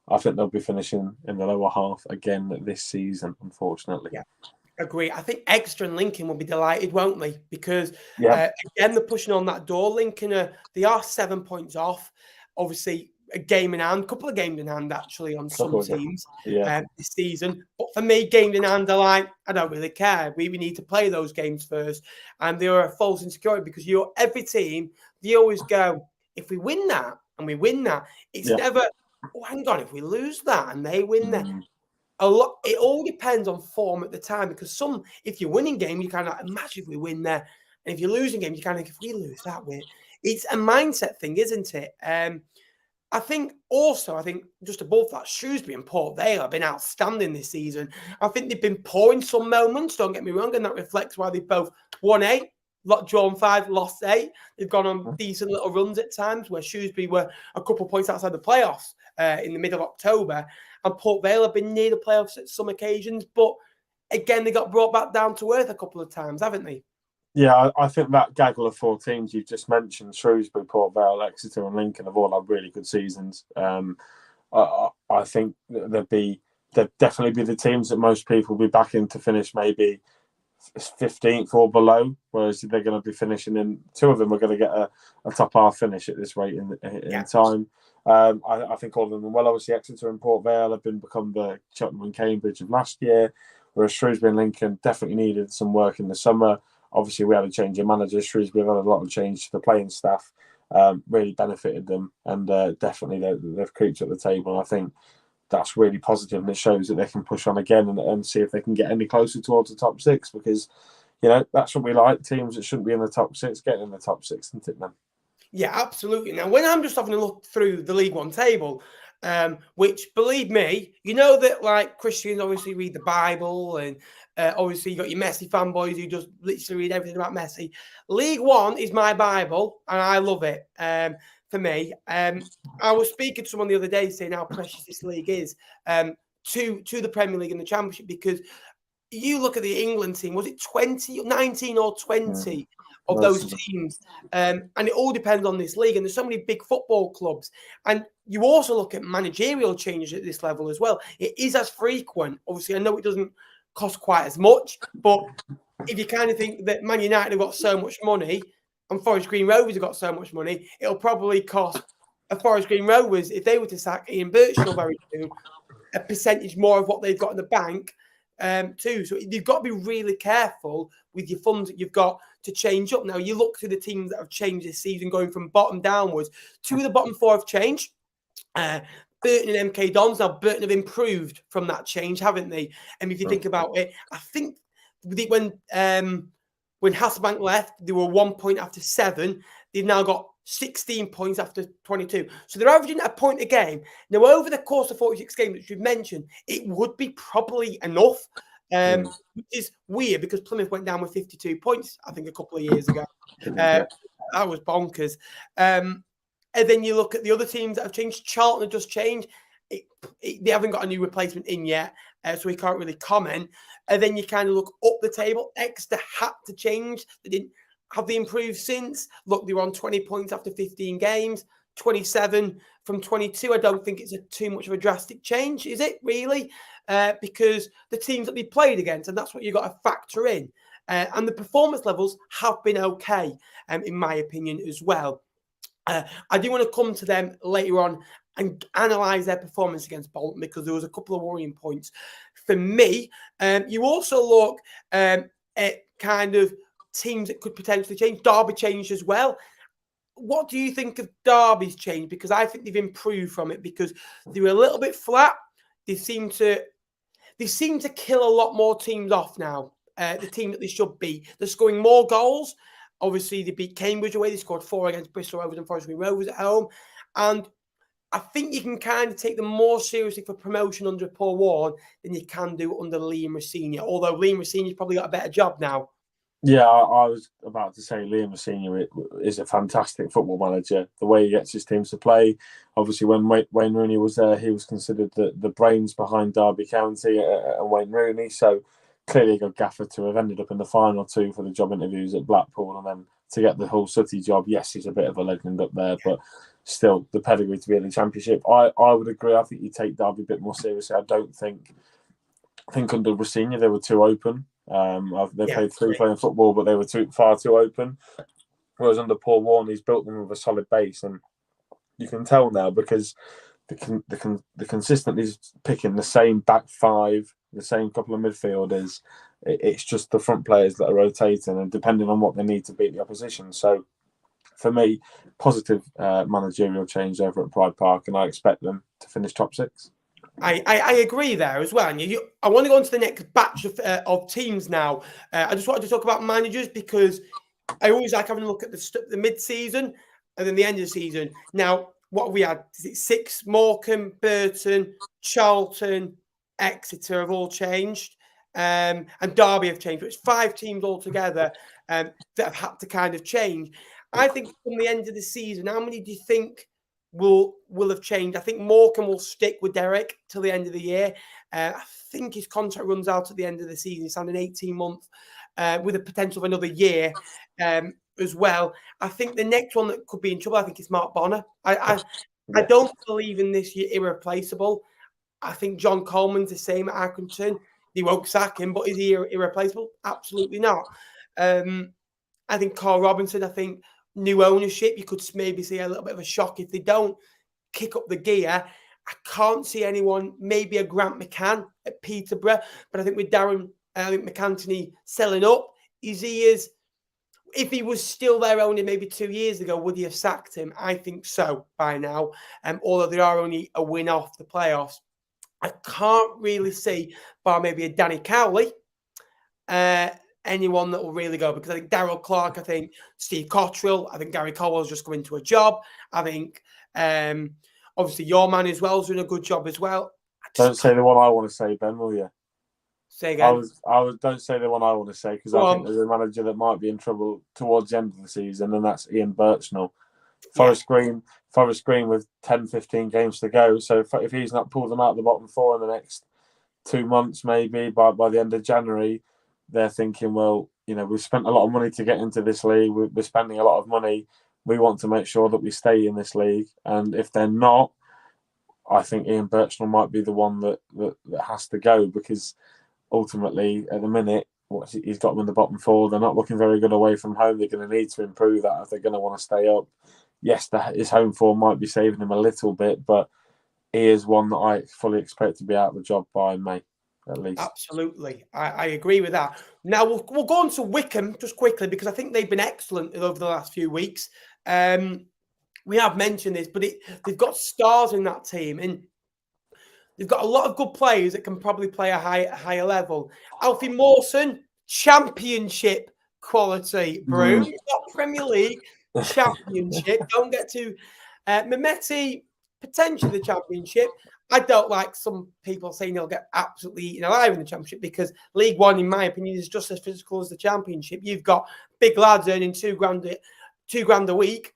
I think they'll be finishing in the lower half again this season, unfortunately. Yeah. Agree. I think Exeter and Lincoln will be delighted, won't they? Because again, they're pushing on that door. Lincoln they are 7 points off. Obviously, a game in hand, couple of games in hand actually on some teams this season. But for me, games in hand are like, I don't really care. We need to play those games first, and they are a false insecurity because every team they always go, if we win that and we win that, it's never. Oh, hang on, if we lose that and they win that. A lot. It all depends on form at the time because if you're winning game, you kind of imagine if we win there. And if you're losing games, you kind of think, if we lose that, it's a mindset thing, isn't it? I think just above that, Shrewsbury and Port Vale have been outstanding this season. I think they've been poor in some moments, don't get me wrong, and that reflects why they've both won 8, drawn 5, lost 8. They've gone on decent little runs at times, where Shrewsbury were a couple of points outside the playoffs in the middle of October, and Port Vale have been near the playoffs at some occasions, but again, they got brought back down to earth a couple of times, haven't they? Yeah, I think that gaggle of 4 teams you've just mentioned, Shrewsbury, Port Vale, Exeter and Lincoln, have all had really good seasons. I think they'd definitely be the teams that most people will be backing to finish maybe 15th or below, whereas they're going to be finishing in, 2 of them are going to get a top half finish at this rate in time. I think all of them, well, obviously Exeter and Port Vale have become the Charlton and Cambridge of last year, whereas Shrewsbury and Lincoln definitely needed some work in the summer. Obviously, we had a change of managers. Shrewsbury had a lot of change to the playing staff, really benefited them, and definitely they've creeped at the table. And I think that's really positive, and it shows that they can push on again and see if they can get any closer towards the top 6, because, that's what we like. Teams that shouldn't be in the top 6 getting in the top 6, isn't it, man? Yeah, absolutely. Now, when I'm just having a look through the League One table, which, believe me, that like Christians obviously read the Bible, and obviously you got your Messi fanboys who just literally read everything about Messi. League One is my Bible, and I love it. For me, I was speaking to someone the other day saying how precious this league is to the Premier League and the Championship, because you look at the England team, was it 19 or 20 of those teams? And it all depends on this league. And there's so many big football clubs. And you also look at managerial changes at this level as well. It is as frequent. Obviously, I know it doesn't cost quite as much, but if you kind of think that Man United have got so much money and Forest Green Rovers have got so much money, it'll probably cost a Forest Green Rovers, if they were to sack Ian Birchnell very soon, a percentage more of what they've got in the bank too. So you've got to be really careful with your funds that you've got to change up. Now, you look to the teams that have changed this season, going from bottom downwards. 2 of the bottom 4 have changed. Burton and MK Dons. Now, Burton have improved from that change, haven't they? And if you think about it, I think when Hasselbank left, they were 1 point after 7. They've now got 16 points after 22. So they're averaging a point a game. Now, over the course of 46 games, which you've mentioned, it would be probably enough, which is weird because Plymouth went down with 52 points, I think, a couple of years ago. That was bonkers. And then you look at the other teams that have changed. Charlton have just changed. They haven't got a new replacement in yet, so we can't really comment. And then you kind of look up the table. Exeter had to change. They didn't. Have they improved since? Look, they were on 20 points after 15 games, 27 from 22. I don't think it's too much of a drastic change, is it, really? Because the teams that they played against, and that's what you've got to factor in. And the performance levels have been okay, in my opinion, as well. I do want to come to them later on and analyse their performance against Bolton, because there was a couple of worrying points for me. You also look at kind of teams that could potentially change. Derby changed as well. What do you think of Derby's change? Because I think they've improved from it, because they were a little bit flat. They seem to kill a lot more teams off now. The team that they should beat. They're scoring more goals. Obviously, they beat Cambridge away. They scored 4 against Bristol Rovers and Forest Green Rovers at home. And I think you can kind of take them more seriously for promotion under Paul Warne than you can do under Liam Rosenior. Although Liam Rosenior's probably got a better job now. Yeah, I was about to say Liam Rosenior is a fantastic football manager. The way he gets his teams to play. Obviously, when Wayne Rooney was there, he was considered the brains behind Derby County and Wayne Rooney. So clearly a good gaffer to have ended up in the final 2 for the job interviews at Blackpool, and then to get the whole City job. Yes, he's a bit of a legend up there, but still the pedigree to be in the Championship. I would agree. I think you take Derby a bit more seriously. I think under Rosenior they were too open. They played free playing football, but they were far too open. Whereas under Paul Warne, he's built them with a solid base, and you can tell now because the consistently picking the same back 5, the same couple of midfielders. It's just the front players that are rotating, and depending on what they need to beat the opposition. So, for me, positive managerial change over at Pride Park, and I expect them to finish top 6. I agree there as well. And I want to go on to the next batch of teams now. I just wanted to talk about managers, because I always like having a look at the mid-season and then the end of the season. Now, what have we had? Is it 6? Morecambe, Burton, Charlton, Exeter have all changed. And Derby have changed. But it's 5 teams altogether that have had to kind of change. I think from the end of the season, how many do you think will have changed? I think Morecambe will stick with Derek till the end of the year. I think his contract runs out at the end of the season. He's signed an 18-month with a potential of another year as well. I think the next one that could be in trouble, I think, is Mark Bonner. I don't believe in this year irreplaceable. I think John Coleman's the same at Accrington. They won't sack him, but is he irreplaceable? Absolutely not. I think Carl Robinson, I think new ownership, you could maybe see a little bit of a shock if they don't kick up the gear. I can't see anyone, maybe a Grant McCann at Peterborough, but I think with Darren, I think McAntony selling up, if he was still there only maybe 2 years ago, would he have sacked him? I think so by now. Although they are only a win off the playoffs. I can't really see, bar maybe a Danny Cowley, anyone that will really go, because I think Darryl Clark, I think Steve Cottrell, I think Gary Colwell's just come into a job. I think obviously your man as well is doing a good job as well. Don't say the one I want to say, Ben, will you? Say again. Don't say the one I want to say, because I think there's a manager that might be in trouble towards the end of the season, and that's Ian Birchnell. Forest Green with 10, 15 games to go. So if he's not pulled them out of the bottom 4 in the next 2 months, maybe by the end of January, they're thinking, well, we've spent a lot of money to get into this league. We're spending a lot of money. We want to make sure that we stay in this league. And if they're not, I think Ian Birchnell might be the one that has to go, because ultimately, at the minute, he's got them in the bottom 4. They're not looking very good away from home. They're going to need to improve that if they're going to want to stay up. Yes, his home form might be saving him a little bit, but he is one that I fully expect to be out of the job by May, at least. Absolutely. I agree with that. Now, we'll go on to Wycombe just quickly, because I think they've been excellent over the last few weeks. We have mentioned this, but they've got stars in that team, and they've got a lot of good players that can probably play a higher level. Alfie Mawson, championship quality, Brew. Not Premier League, championship. Don't get to Mehmeti, potentially the championship. I don't like some people saying he'll get absolutely eaten alive in the championship, because League One, in my opinion, is just as physical as the championship. You've got big lads earning £2,000 a week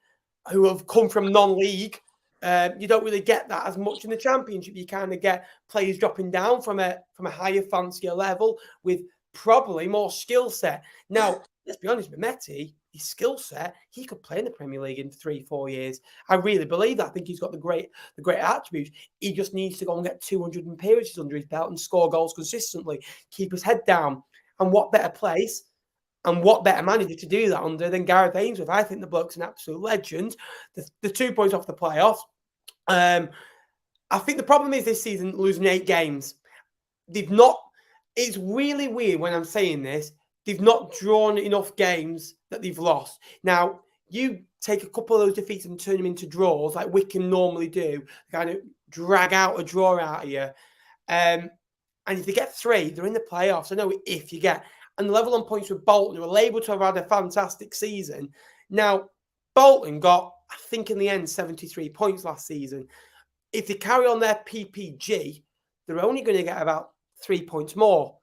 who have come from non-league. You don't really get that as much in the championship. You kind of get players dropping down from a higher, fancier level with probably more skill set. Now, let's be honest, Mehmeti, his skill set, he could play in the Premier League in 3-4 years. I really believe that. I think he's got the great attributes. He just needs to go and get 200 appearances under his belt and score goals consistently, keep his head down. And what better place and what better manager to do that under than Gareth Ainsworth? I think the bloke's an absolute legend. The 2 points off the playoffs. I think the problem is this season losing 8 games. They've not. It's really weird when I'm saying this. They've not drawn enough games that they've lost. Now, you take a couple of those defeats and turn them into draws, like Wycombe normally do, kind of drag out a draw out of you. And if they get 3, they're in the playoffs. I know if you get. And the level on points with Bolton, who are able to have had a fantastic season. Now, Bolton got, I think in the end, 73 points last season. If they carry on their PPG, they're only going to get about 3 points more.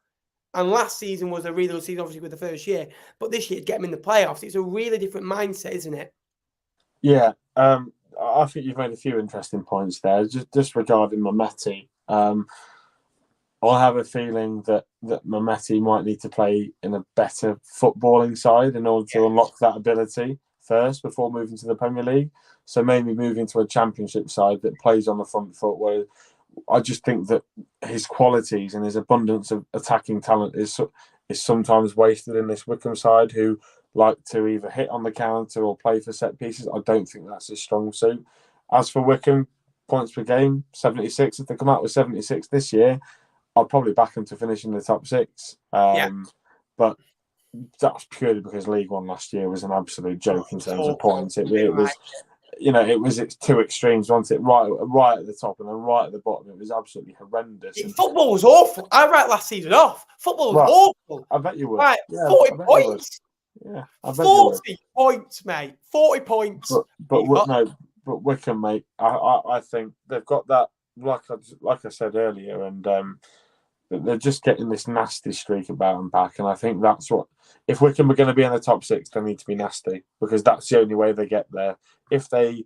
And last season was a really good season, obviously, with the first year. But this year, to get them in the playoffs, it's a really different mindset, isn't it? Yeah. I think you've made a few interesting points there. Just regarding Mehmeti, I have a feeling that Mehmeti might need to play in a better footballing side in order to unlock that ability first before moving to the Premier League. So maybe moving to a championship side that plays on the front foot, where I just think that his qualities and his abundance of attacking talent is sometimes wasted in this Wycombe side, who like to either hit on the counter or play for set pieces. I don't think that's his strong suit. As for Wycombe, points per game, 76. If they come out with 76 this year, I'll probably back them to finish in the top 6. But that's purely because League One last year was an absolute joke in terms of points. It was, it's 2 extremes, wasn't it? Right at the top and then right at the bottom. It was absolutely horrendous. Football was awful. I wrote last season off. Football was awful. I bet you would. Right, yeah, 40 points. Yeah, I bet 40 points, mate. 40 points. But Wycombe, mate. I think they've got that. Like I said earlier, and they're just getting this nasty streak about them back, and I think that's what. If Wycombe are going to be in the top 6, they need to be nasty because that's the only way they get there. If they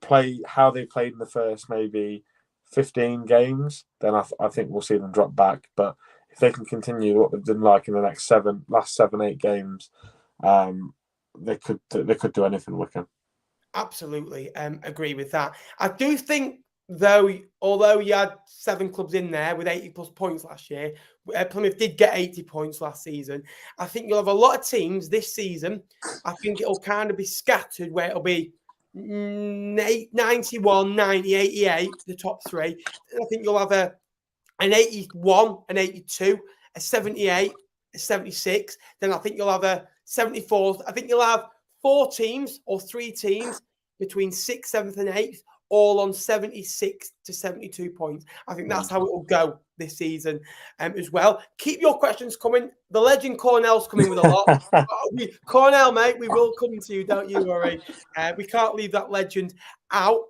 play how they played in the first maybe 15 games, then I think we'll see them drop back. But if they can continue what they've done like in the last 7-8 games, they could do anything, Wycombe. Absolutely, agree with that. I do think, though, although you had 7 clubs in there with 80+ points last year, Plymouth did get 80 points last season. I think you'll have a lot of teams this season. I think it'll kind of be scattered where it'll be 91, 90, 88, the top 3. And I think you'll have an 81, an 82, a 78, a 76. Then I think you'll have a 74. I think you'll have 4 teams or 3 teams between 6th, 7th, and 8th, all on 76 to 72 points. I think that's how it will go this season as well. Keep your questions coming. The legend Cornell's coming with a lot. Cornell, mate, we will come to you, don't you worry. We can't leave that legend out.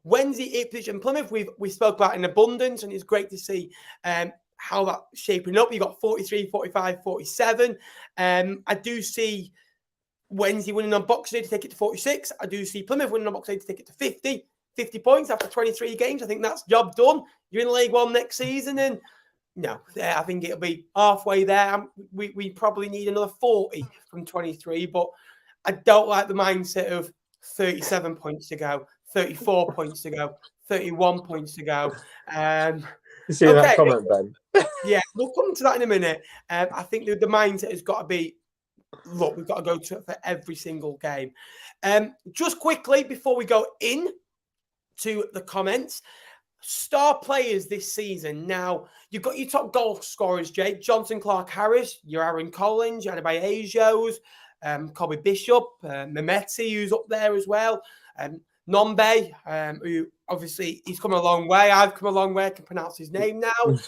Wednesday, Ipswich and Plymouth, we spoke about in abundance, and it's great to see how that's shaping up. You got 43, 45, 47. I do see Wednesday winning on Boxing Day to take it to 46. I do see Plymouth winning on Boxing Day to take it to 50 points after 23 games. I think that's job done. You're in League One next season, and I think it'll be halfway there. We probably need another 40 from 23, but I don't like the mindset of 37 points to go, 34 points to go, 31 points to go. You see that comment, Ben? Yeah, we'll come to that in a minute. I think the mindset has got to be, look, we've got to go to it for every single game. Just quickly, before we go in to the comments, star players this season. Now, you've got your top goal scorers, Jake. Johnson, Clark, Harris, your Aaron Collins, your Adebayo Ejos, Kobe Bishop, Mehmeti, who's up there as well. Nombe, who obviously he's come a long way. I've come a long way. I can pronounce his name now.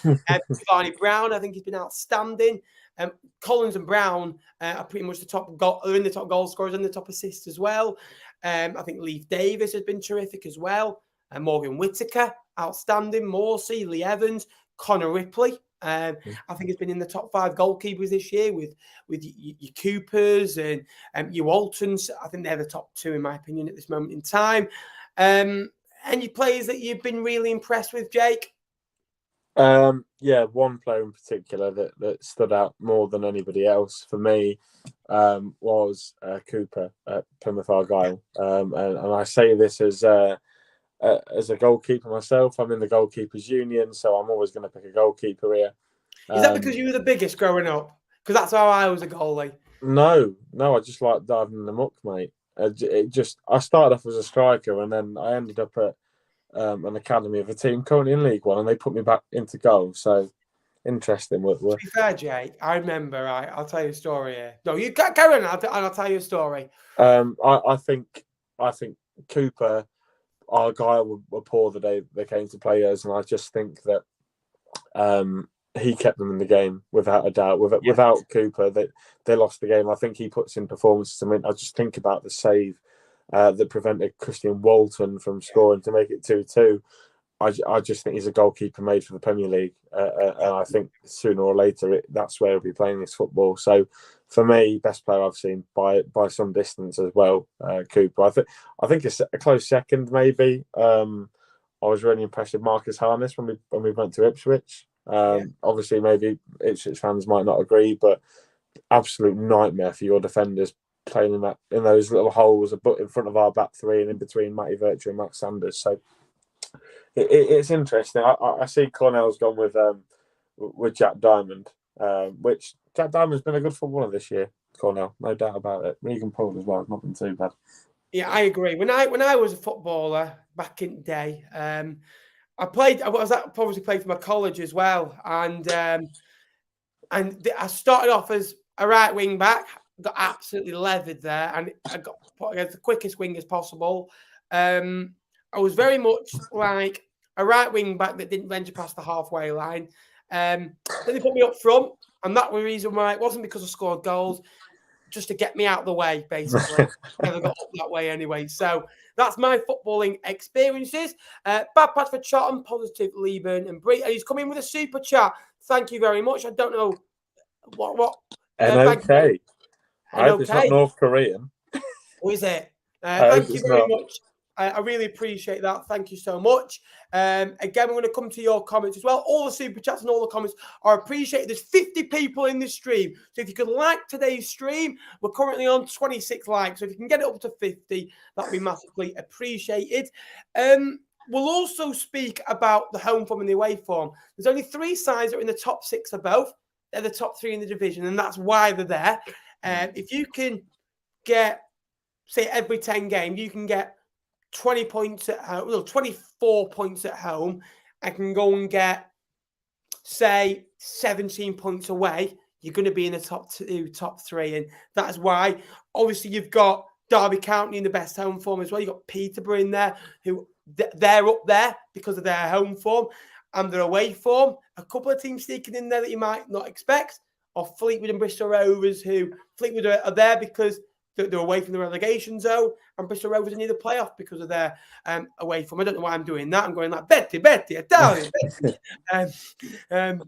Giovanni Brown, I think he's been outstanding. Collins and Brown are pretty much are in the top goal scorers and the top assists as well. I think Leif Davis has been terrific as well. Morgan Whittaker, outstanding. Morsey, Lee Evans, Connor Ripley. I think has been in the top 5 goalkeepers this year with your Coopers and your Waltons. I think they're the top 2 in my opinion at this moment in time. Any players that you've been really impressed with, Jake? Yeah, one player in particular that stood out more than anybody else for me was Cooper at Plymouth Argyle. And I say this as a goalkeeper myself. I'm in the goalkeepers union, so I'm always going to pick a goalkeeper here. Is that because you were the biggest growing up? Because that's how I was a goalie. No, I just like diving in the muck, mate. I started off as a striker, and then I ended up at an academy of a team currently in League One, and they put me back into goal. So interesting. To be fair, Jake, I remember. I'll tell you a story here. No, you carry on. I'll tell you a story. I think Cooper, Argyle were poor the day they came to play us, and I just think that he kept them in the game without a doubt. Without Cooper, they lost the game. I think he puts in performances. I mean, I just think about the save that prevented Christian Walton from scoring to make it 2-2. I just think he's a goalkeeper made for the Premier League, and I think sooner or later that's where he'll be playing this football. So, for me, best player I've seen by some distance as well, Cooper. I think it's a close second, maybe. I was really impressed with Marcus Harness when we went to Ipswich. Obviously, maybe Ipswich fans might not agree, but absolute nightmare for your defenders playing in those little holes in front of our back 3 and in between Matty Virtue and Matt Sanders. So it's interesting. I see Cornell's gone with Jack Diamond, which Jack Diamond's been a good footballer this year. Cornell, no doubt about it. Regan Paul as well. It's not been too bad. Yeah, I agree. When I was a footballer back in the day, I obviously played for my college as well, and I started off as a right wing back, got absolutely leathered there, and I got put against the quickest wing as possible. I was very much like a right wing back that didn't venture past the halfway line. Then they put me up front, And that was the reason why. It wasn't because I scored goals, just to get me out of the way, basically. Never got up that way anyway. So that's my footballing experiences. Bad patch for Charlton, positive Lieben and Brie. And he's coming with a super chat. Thank you very much. I don't know what. NOK. I hope it's not NOK. North Korean. Or is it? Thank you very much. I really appreciate that. Thank you so much. Again, we're going to come to your comments as well. All the super chats and all the comments are appreciated. There's 50 people in this stream. So if you could like today's stream, we're currently on 26 likes. So if you can get it up to 50, that'd be massively appreciated. We'll also speak about the home form and the away form. There's only 3 sides that are in the top 6 of both. They're the top 3 in the division, and that's why they're there. If you can get, say, every 10 games, you can get 20 points at home, no, 24 points at home. I can go and get, say, 17 points away. You're going to be in the top 2, top 3. And that's why, obviously, you've got Derby County in the best home form as well. You've got Peterborough in there, who they're up there because of their home form and their away form. A couple of teams sneaking in there that you might not expect are Fleetwood and Bristol Rovers, who Fleetwood are there because they're away from the relegation zone, and Bristol Rovers are near the playoff because of their away from. I don't know why I'm doing that. I'm going like Betty, Italian, Betty. And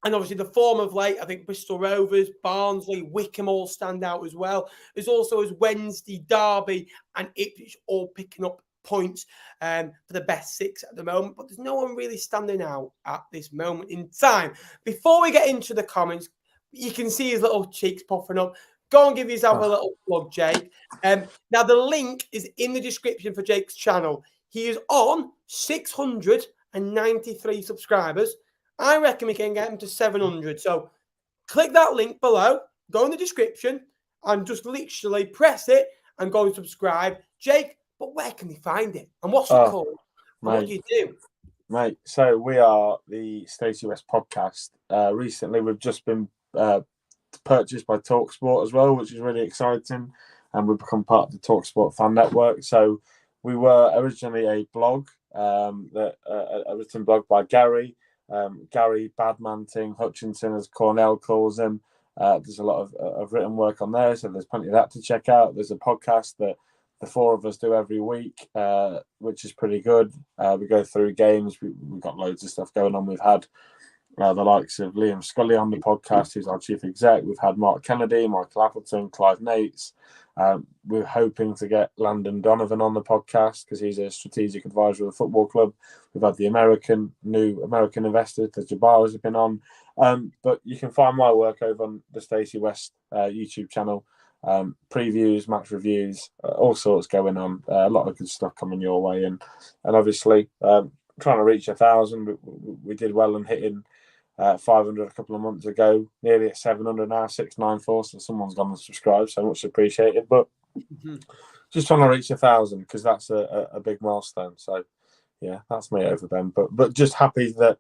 obviously the form of late, I think Bristol Rovers, Barnsley, Wycombe all stand out as well. There's also as Wednesday, Derby and Ipswich all picking up points for the best 6 at the moment, but there's no one really standing out at this moment in time. Before we get into the comments, you can see his little cheeks puffing up. Go and give yourself a little plug, Jake. Now, the link is in the description for Jake's channel. He is on 693 subscribers. I reckon we can get him to 700. So click that link below, go in the description, and just literally press it and go and subscribe. Jake, but where can they find it? And what's it called? What do you do? Mate, so we are the Stacy West podcast. Recently, we've just been purchased by TalkSport as well, which is really exciting, and we've become part of the TalkSport fan network. So we were originally a blog, a written blog by Gary Badmanting Hutchinson, as Cornell calls him. There's a lot of written work on there, so there's plenty of that to check out. There's a podcast that the 4 of us do every week, which is pretty good. We go through games. We've got loads of stuff going on. We've had the likes of Liam Scully on the podcast, who's our chief exec. We've had Mark Kennedy, Michael Appleton, Clive Nates. We're hoping to get Landon Donovan on the podcast because he's a strategic advisor of the football club. We've had the new American investors, the Jabaras, have been on. But you can find my work over on the Stacy West YouTube channel. Previews, match reviews, all sorts going on. A lot of good stuff coming your way. And obviously, trying to reach 1,000. We did well in hitting 500 a couple of months ago, nearly at 700 now, 694. So someone's gone and subscribed, so much appreciated. But just trying to reach 1,000 because that's a big milestone. So yeah, that's me over Ben. But just happy that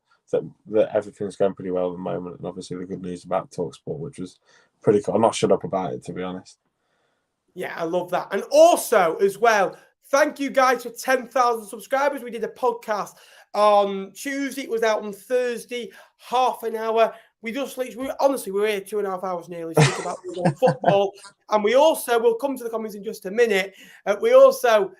everything's going pretty well at the moment, and obviously the good news about TalkSport, which was pretty cool. I'm not shut up about it, to be honest. Yeah, I love that. And also as well, thank you guys for 10,000 subscribers. We did a podcast on Tuesday. It was out on Thursday, half an hour. We were here 2.5 hours nearly speaking about football. And we also, we'll come to the comments in just a minute. We also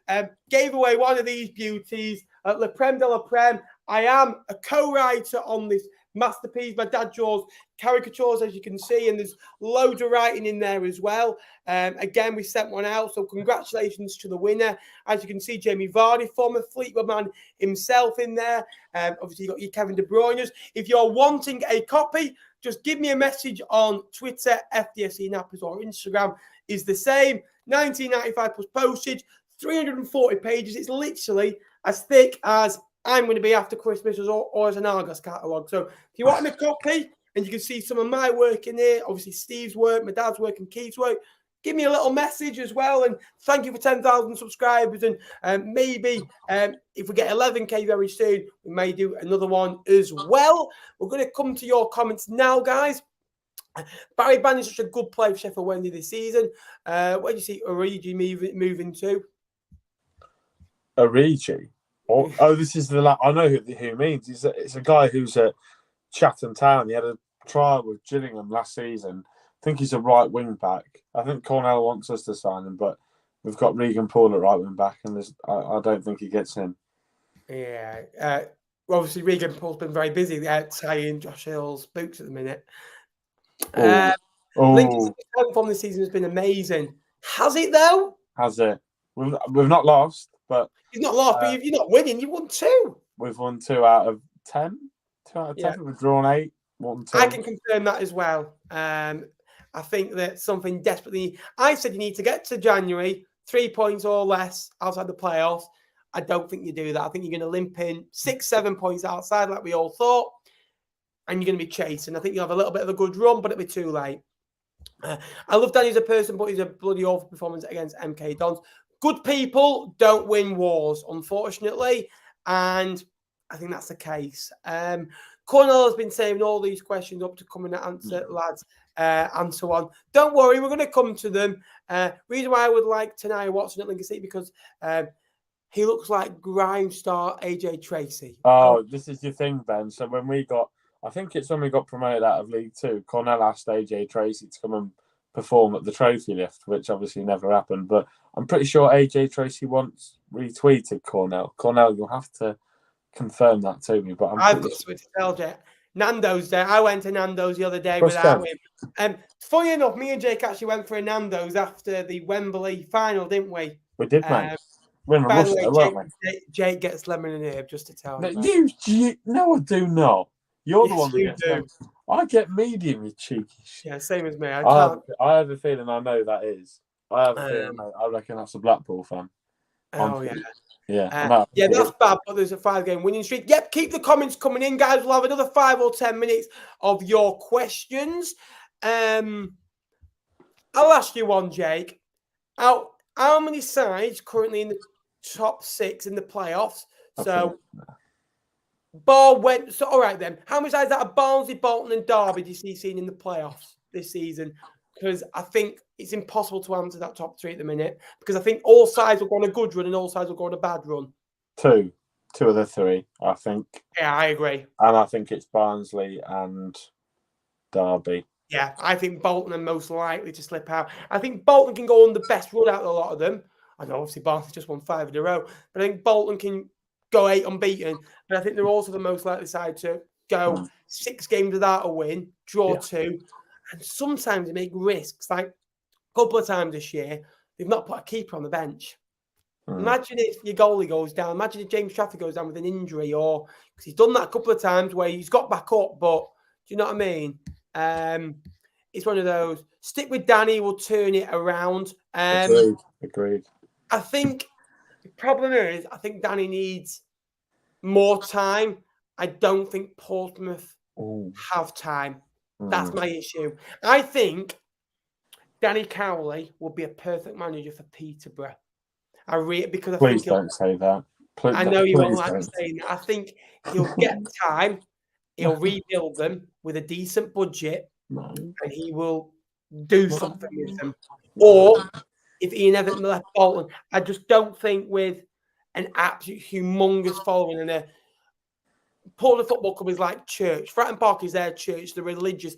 gave away one of these beauties at La Prem de la Prem. I am a co-writer on this masterpiece. My dad draws caricatures, as you can see, and there's loads of writing in there as well. Again, we sent one out, so congratulations to the winner. As you can see, Jamie Vardy, former Fleetwood man himself, in there. Obviously, you've got your Kevin De Bruyne's. If you're wanting a copy, just give me a message on Twitter. FDSC Nappers or Instagram is the same. $19.95 plus postage, 340 pages. It's literally as thick as I'm going to be after Christmas or as an Argos catalogue. So if you want a copy and you can see some of my work in here, obviously Steve's work, my dad's work and Keith's work, give me a little message as well. And thank you for 10,000 subscribers. And maybe if we get 11K very soon, we may do another one as well. We're going to come to your comments now, guys. Barry Bannon is such a good player for Sheffield Wednesday this season. Where do you see Origi moving to? Origi? Oh, this is I know who he means. It's a guy who's at Chatham Town. He had a trial with Gillingham last season. I think he's a right wing back. I think Cornell wants us to sign him, but we've got Regan Paul at right wing back, and I don't think he gets in. Yeah. Obviously, Regan Paul's been very busy tying Josh Hill's boots at the minute. Lincoln's form this season has been amazing. Has it though? Has it? We've not lost, but you've not lost. But you're not winning. You won 2. We've won 2 out of 10. 2 out of 10. We've drawn 8. 1, 2. I can confirm that as well. I think that something desperately. I said you need to get to January 3 points or less outside the playoffs. I don't think you do that. I think you're going to limp in 6, 7 points outside, like we all thought, and you're going to be chasing. I think you'll have a little bit of a good run, but it'll be too late. I love Danny as a person, but he's a bloody awful performance against MK Dons. Good people don't win wars, unfortunately, and I think that's the case. Cornell has been saving all these questions up to come and answer, lads, and so on. Don't worry, we're going to come to them. Reason why I would like Tanaya Watson at Lincoln City because he looks like grime star AJ Tracy. Oh, this is your thing, Ben. So when we got, I think it's when we got promoted out of League 2, Cornell asked AJ Tracy to come and perform at the trophy lift, which obviously never happened. But I'm pretty sure AJ Tracy once retweeted Cornell. Cornell, you'll have to confirm that to me. But I've got to tell you, Nando's there. I went to Nando's the other day without him. Funny enough, me and Jake actually went for a Nando's after the Wembley final, didn't we? We did, mate. By the way, Jake gets lemon and herb, just to tell you. No, I do not. You're the one that gets lemon. I get medium, you cheeky shit. Yeah, same as me. I have a feeling I know that is. I have a feeling I reckon that's a Blackpool fan. Oh, yeah. Yeah. That's bad, but there's a 5-game winning streak. Yep, keep the comments coming in, guys. We'll have another 5 or 10 minutes of your questions. I'll ask you one, Jake. How many sides currently in the top 6 in the playoffs? So, all right then. How many sides out of Barnsley, Bolton, and Derby do you see seen in the playoffs this season? Because I think it's impossible to answer that top 3 at the minute. Because I think all sides will go on a good run and all sides will go on a bad run. 2 of the 3, I think. Yeah, I agree. And I think it's Barnsley and Derby. Yeah, I think Bolton are most likely to slip out. I think Bolton can go on the best run out of a lot of them. I know obviously Barnsley just won 5 in a row, but I think Bolton can go 8 unbeaten. But I think they're also the most likely side to go 6 games without a win, draw 2. And sometimes they make risks. Like a couple of times this year, they've not put a keeper on the bench. Imagine if your goalie goes down. Imagine if James Trafford goes down with an injury, or because he's done that a couple of times where he's got back up. But do you know what I mean? It's one of those. Stick with Danny. We'll turn it around. Agreed. I think the problem is, I think Danny needs more time. I don't think Portsmouth have time. That's my issue. I think Danny Cowley would be a perfect manager for Peterborough. Because Please don't say that. I know you won't like saying that. I think he'll get time. He'll rebuild them with a decent budget, and he will do something with them. Or if Ian Everton left Bolton, I just don't think with an absolute humongous following and Portsmouth Football Club is like church. Fratton Park is their church. They're religious.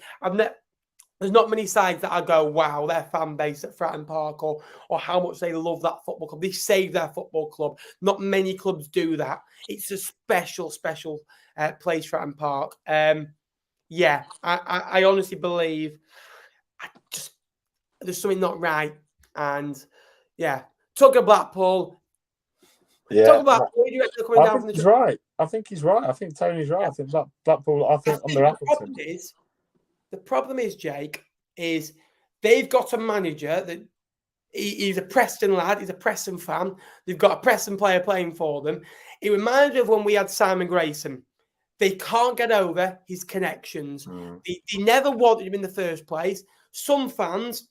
There's not many sides that I go, wow, their fan base at Fratton Park or how much they love that football club. They save their football club. Not many clubs do that. It's a special place, Fratton Park. I honestly believe there's something not right. And talk about Blackpool. Yeah, talk about where do you reckon coming down from the he's right. I think he's right. I think Tony's right. I think Blackpool. Under Appleton. The problem is, Jake, is they've got a manager that he's a Preston lad. He's a Preston fan. They've got a Preston player playing for them. It reminds me of when we had Simon Grayson. They can't get over his connections. They never wanted him in the first place. Some fans,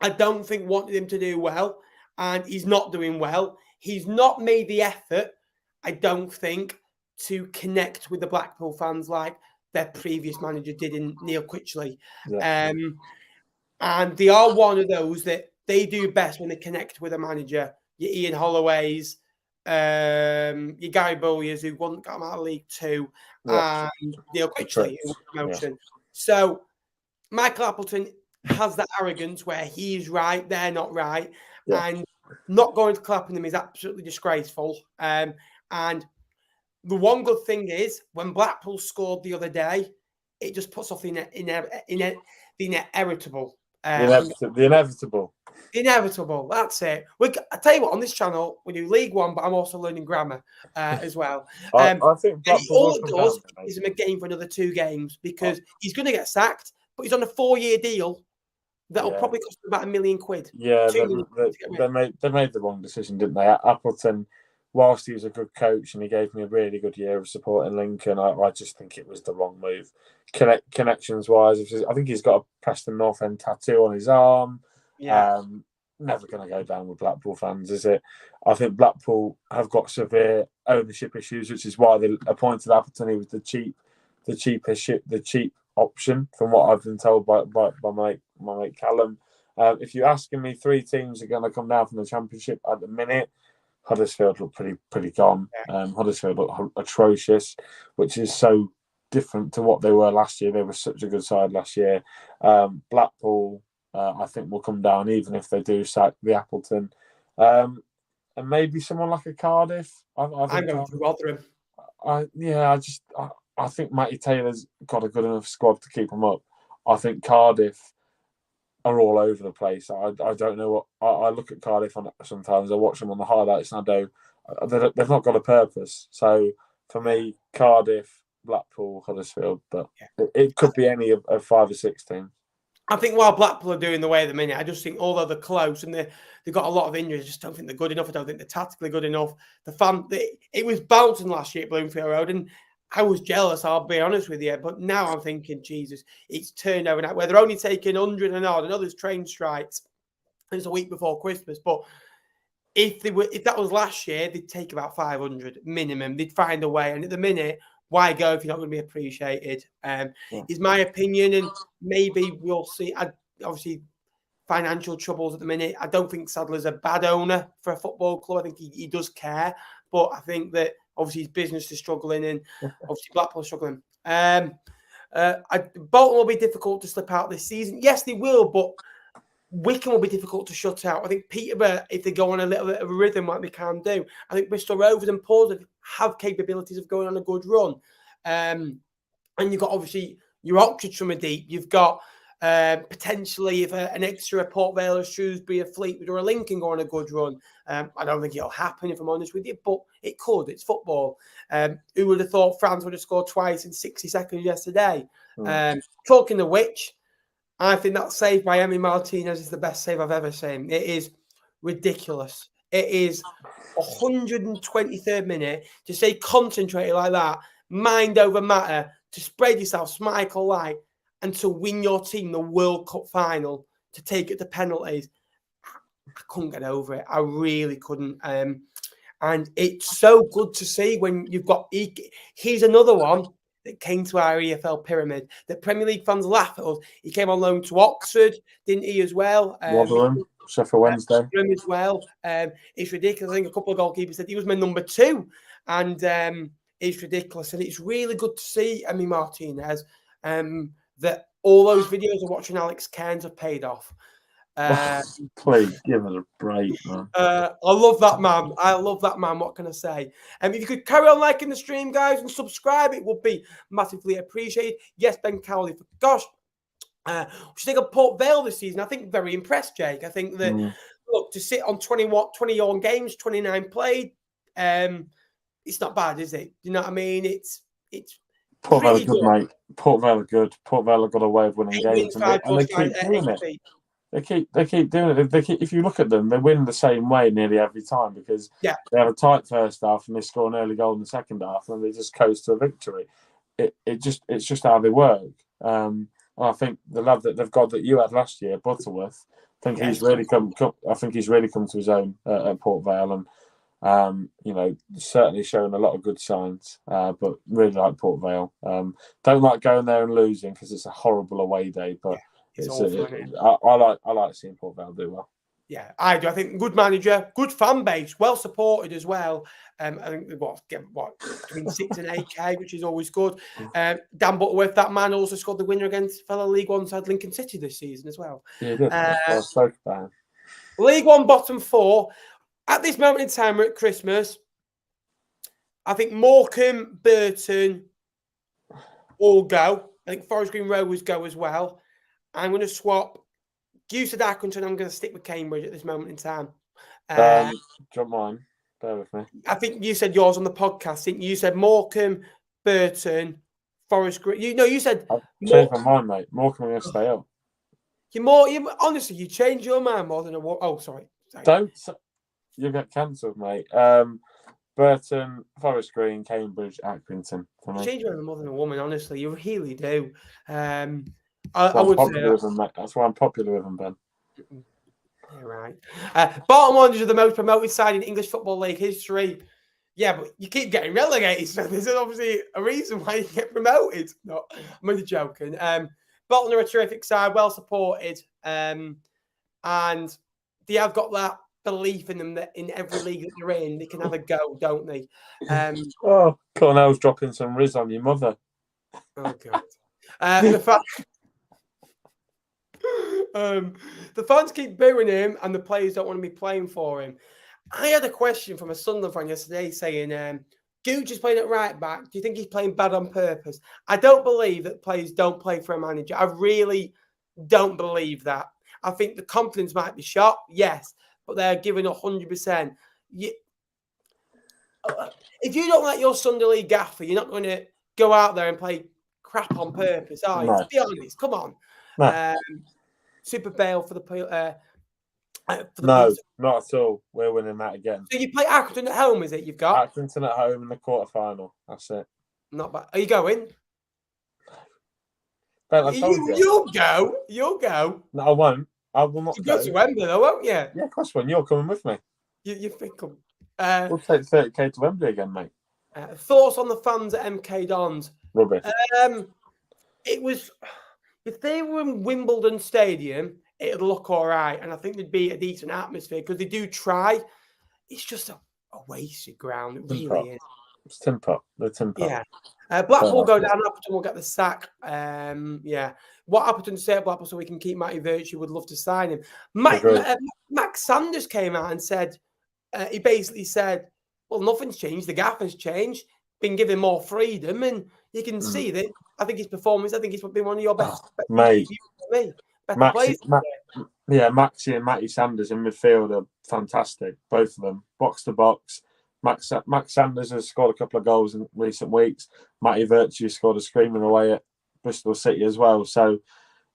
I don't think, wanted him to do well, and he's not doing well. He's not made the effort, I don't think, to connect with the Blackpool fans like their previous manager did in Neil Critchley. Yeah. And they are one of those that they do best when they connect with a manager. Your Ian Holloways, your Gary Bowlers, who got him out of League 2, and Neil Critchley, who was promotion. So Michael Appleton has that arrogance where he's right, they're not right. Yeah. And not going to Clapping is absolutely disgraceful. And the one good thing is when Blackpool scored the other day, it just puts off the inevitable. The inevitable. Inevitable. That's it. I tell you what, on this channel we do League One, but I'm also learning grammar as well. I think all it does is him a game for another 2 games because he's going to get sacked, but he's on a 4-year deal that'll probably cost him about £1 million. Yeah, they made the wrong decision, didn't they? Appleton, whilst he was a good coach and he gave me a really good year of supporting Lincoln, I just think it was the wrong move. Connections wise, I think he's got a Preston North End tattoo on his arm. Yeah. Never going to go down with Blackpool fans, is it? I think Blackpool have got severe ownership issues, which is why they appointed Appleton. He was the cheap option, from what I've been told by my mate Callum. If you're asking me, 3 teams are going to come down from the Championship at the minute. Huddersfield look pretty gone. Huddersfield look atrocious, which is so different to what they were last year. They were such a good side last year. Blackpool, I think, will come down even if they do sack the Appleton. And maybe someone like a Cardiff. I'm going to Rotherham. I think Matty Taylor's got a good enough squad to keep them up. I think Cardiff are all over the place. I don't know what I look at Cardiff sometimes. I watch them on the highlights and I know they've not got a purpose. So for me, Cardiff, Blackpool, Huddersfield, but it could be any of 5 or 6 teams. I think while Blackpool are doing the way at the minute, I just think although they're close and they've got a lot of injuries, I just don't think they're good enough. I don't think they're tactically good enough. It was bouncing last year at Bloomfield Road, and I was jealous, I'll be honest with you. But now I'm thinking, Jesus, it's turned over now where they're only taking 100 and odd. I know there's train strikes. It's a week before Christmas, but if that was last year, they'd take about 500 minimum. They'd find a way. And at the minute, why go if you're not going to be appreciated? Is my opinion, and maybe we'll see. Obviously, financial troubles at the minute. I don't think Sadler's a bad owner for a football club. I think he does care, but I think that obviously his business is struggling, and obviously Blackpool's struggling. Bolton will be difficult to slip out this season. Yes, they will, but Wycombe will be difficult to shut out. I think Peterborough, if they go on a little bit of a rhythm like they can do, I think Bristol Rovers and Portsmouth have capabilities of going on a good run. And you've got obviously your Oxford from a deep. You've got potentially if an extra Port Vale or Shrewsbury, a Fleetwood or a Lincoln go on a good run. I don't think it'll happen if I'm honest with you, but it could. It's football. Who would have thought France would have scored twice in 60 seconds yesterday? Talking of which, I think that save by Emi Martinez is the best save I've ever seen. It is ridiculous. It is 123rd minute to stay concentrated like that, mind over matter, to spread yourself, smile light, and to win your team the World Cup final, to take it to penalties. I couldn't get over it. I really couldn't. And it's so good to see when you've got... He's another one that came to our EFL pyramid that Premier League fans laugh at us. He came on loan to Oxford, didn't he, as well? Rotherham, Sheffield Wednesday. As well. It's ridiculous. I think a couple of goalkeepers said he was my number 2. And it's ridiculous. And it's really good to see Emi Martinez that all those videos of watching Alex Cairns have paid off. Please give us a break, man. I love that man. I love that man. What can I say? If you could carry on liking the stream, guys, and subscribe, it would be massively appreciated. Yes, Ben Cowley, for gosh. We should take a Port Vale this season. I think very impressed, Jake. I think that look, to sit on 21 games, 29 played, it's not bad, is it? You know what I mean? It's Port Vale are good, mate. Port Vale are good. Port Vale have got a way of winning games, and they keep doing it. They keep doing it. If you look at them, they win the same way nearly every time because they have a tight first half and they score an early goal in the second half and they just coast to a victory. It's just how they work. I think the lad that they've got that you had last year, Butterworth, he's really come to his own at Port Vale and certainly showing a lot of good signs. But really like Port Vale. Don't like going there and losing because it's a horrible away day, but. I like seeing Port Vale do well. Yeah, I do. I think good manager, good fan base, well supported as well. I think what between 6 and 8K, which is always good. Dan Butterworth, that man, also scored the winner against fellow League One side Lincoln City this season as well. Yeah, he did. I spoke about him. League One bottom 4. At this moment in time, we're at Christmas. I think Morecambe, Burton all go. I think Forest Green Rovers go as well. I'm going to swap Gusard Accrington. I'm going to stick with Cambridge at this moment in time. Jump mine. Bear with me. I think you said yours on the podcast. I think you said Morecambe, Burton, Forest Green. You said I've changed my mind, mate. Morecambe are going to stay up. Honestly, you change your mind more than a. Oh, sorry. Don't. You get cancelled, mate. Burton, Forest Green, Cambridge, Accrington. For me. You change your mind more than a woman. Honestly, you really do. I would say that. That's why I'm popular with them, Ben. Yeah, right. Bottom ones are the most promoted side in English Football League history. Yeah, but you keep getting relegated, so there's obviously a reason why you get promoted. No, I'm only joking. Bolton are a terrific side, well supported, and they have got that belief in them that in every league that they're in, they can have a go, don't they? Cornell's dropping some riz on your mother. Oh God. The fans keep booing him, and the players don't want to be playing for him. I had a question from a Sunderland fan yesterday saying, Gooch is playing at right back. Do you think he's playing bad on purpose? I don't believe that players don't play for a manager. I really don't believe that. I think the confidence might be shot, yes, but they're giving 100%. If you don't like your Sunday League gaffer, you're not going to go out there and play crap on purpose, are you? No. Let's be honest. Come on. No. Super bail for the no, not at all. We're winning that again. So you play Accrington at home, is it? You've got Accrington at home in the quarterfinal. That's it. Not bad. Are you going? Ben, I told you. You'll go. No, I won't. I will not. You go to Wembley, though, won't you? Yeah, of course, when you're coming with me. You think we'll take 30k to Wembley again, mate. Thoughts on the fans at MK Dons? Rubbish. It was. If they were in Wimbledon Stadium, it'd look all right, and I think there'd be a decent atmosphere because they do try. It's just a wasted ground. It really is. It's tin pot. The tin pot. Yeah. Blackpool go down. Appleton will get the sack. Yeah. What Appleton to say at Blackpool so we can keep Matty Virtue? Would love to sign him. Max Sanders came out and said, he basically said, well, nothing's changed. The gaffer's changed. Been given more freedom, and you can see that. I think his performance. I think he's been one of your best. Mate. Maxie and Matty Sanders in midfield are fantastic. Both of them, box to box. Max Sanders has scored a couple of goals in recent weeks. Matty Virtue scored a screaming away at Bristol City as well. So,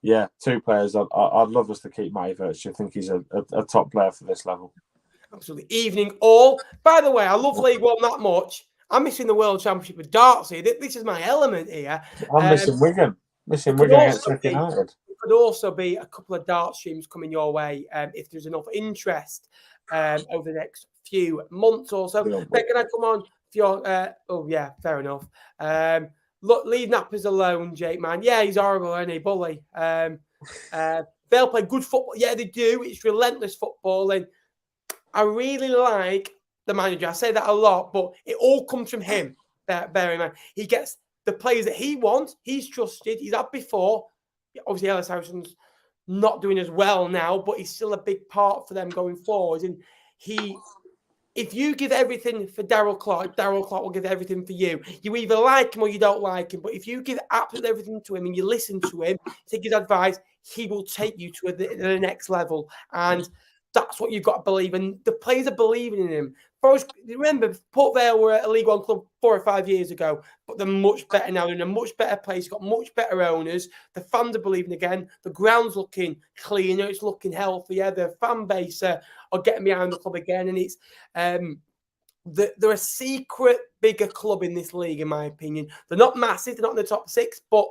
yeah, two players. I'd love us to keep Matty Virtue. I think he's a top player for this level. Absolutely. Evening all. By the way, I love League One that much. I'm missing the World Championship with darts here. This is my element here. I'm missing Wigan. Missing Wigan against Sheffield United. Could also be a couple of dart streams coming your way if there's enough interest over the next few months or so. Yeah. Ben, can I come on for your oh yeah, fair enough. Look, leave Nappers alone, Jake, man. Yeah, he's horrible, isn't he? Bully. They'll play good football. Yeah, they do. It's relentless footballing. I really like the manager. I say that a lot, but it all comes from him. Bear in mind. He gets the players that he wants. He's trusted. He's had before. Obviously, Ellis Harrison's not doing as well now, but he's still a big part for them going forward. And if you give everything for Darrell Clark will give everything for you. You either like him or you don't like him. But if you give absolutely everything to him and you listen to him, take his advice, he will take you to the next level. And that's what you've got to believe. And the players are believing in him. Remember, Port Vale were a League One club 4 or 5 years ago, but they're much better now. They're in a much better place, got much better owners. The fans are believing again. The ground's looking cleaner. It's looking healthier. The fan base are getting behind the club again. And it's they're a secret bigger club in this league, in my opinion. They're not massive. They're not in the top 6, but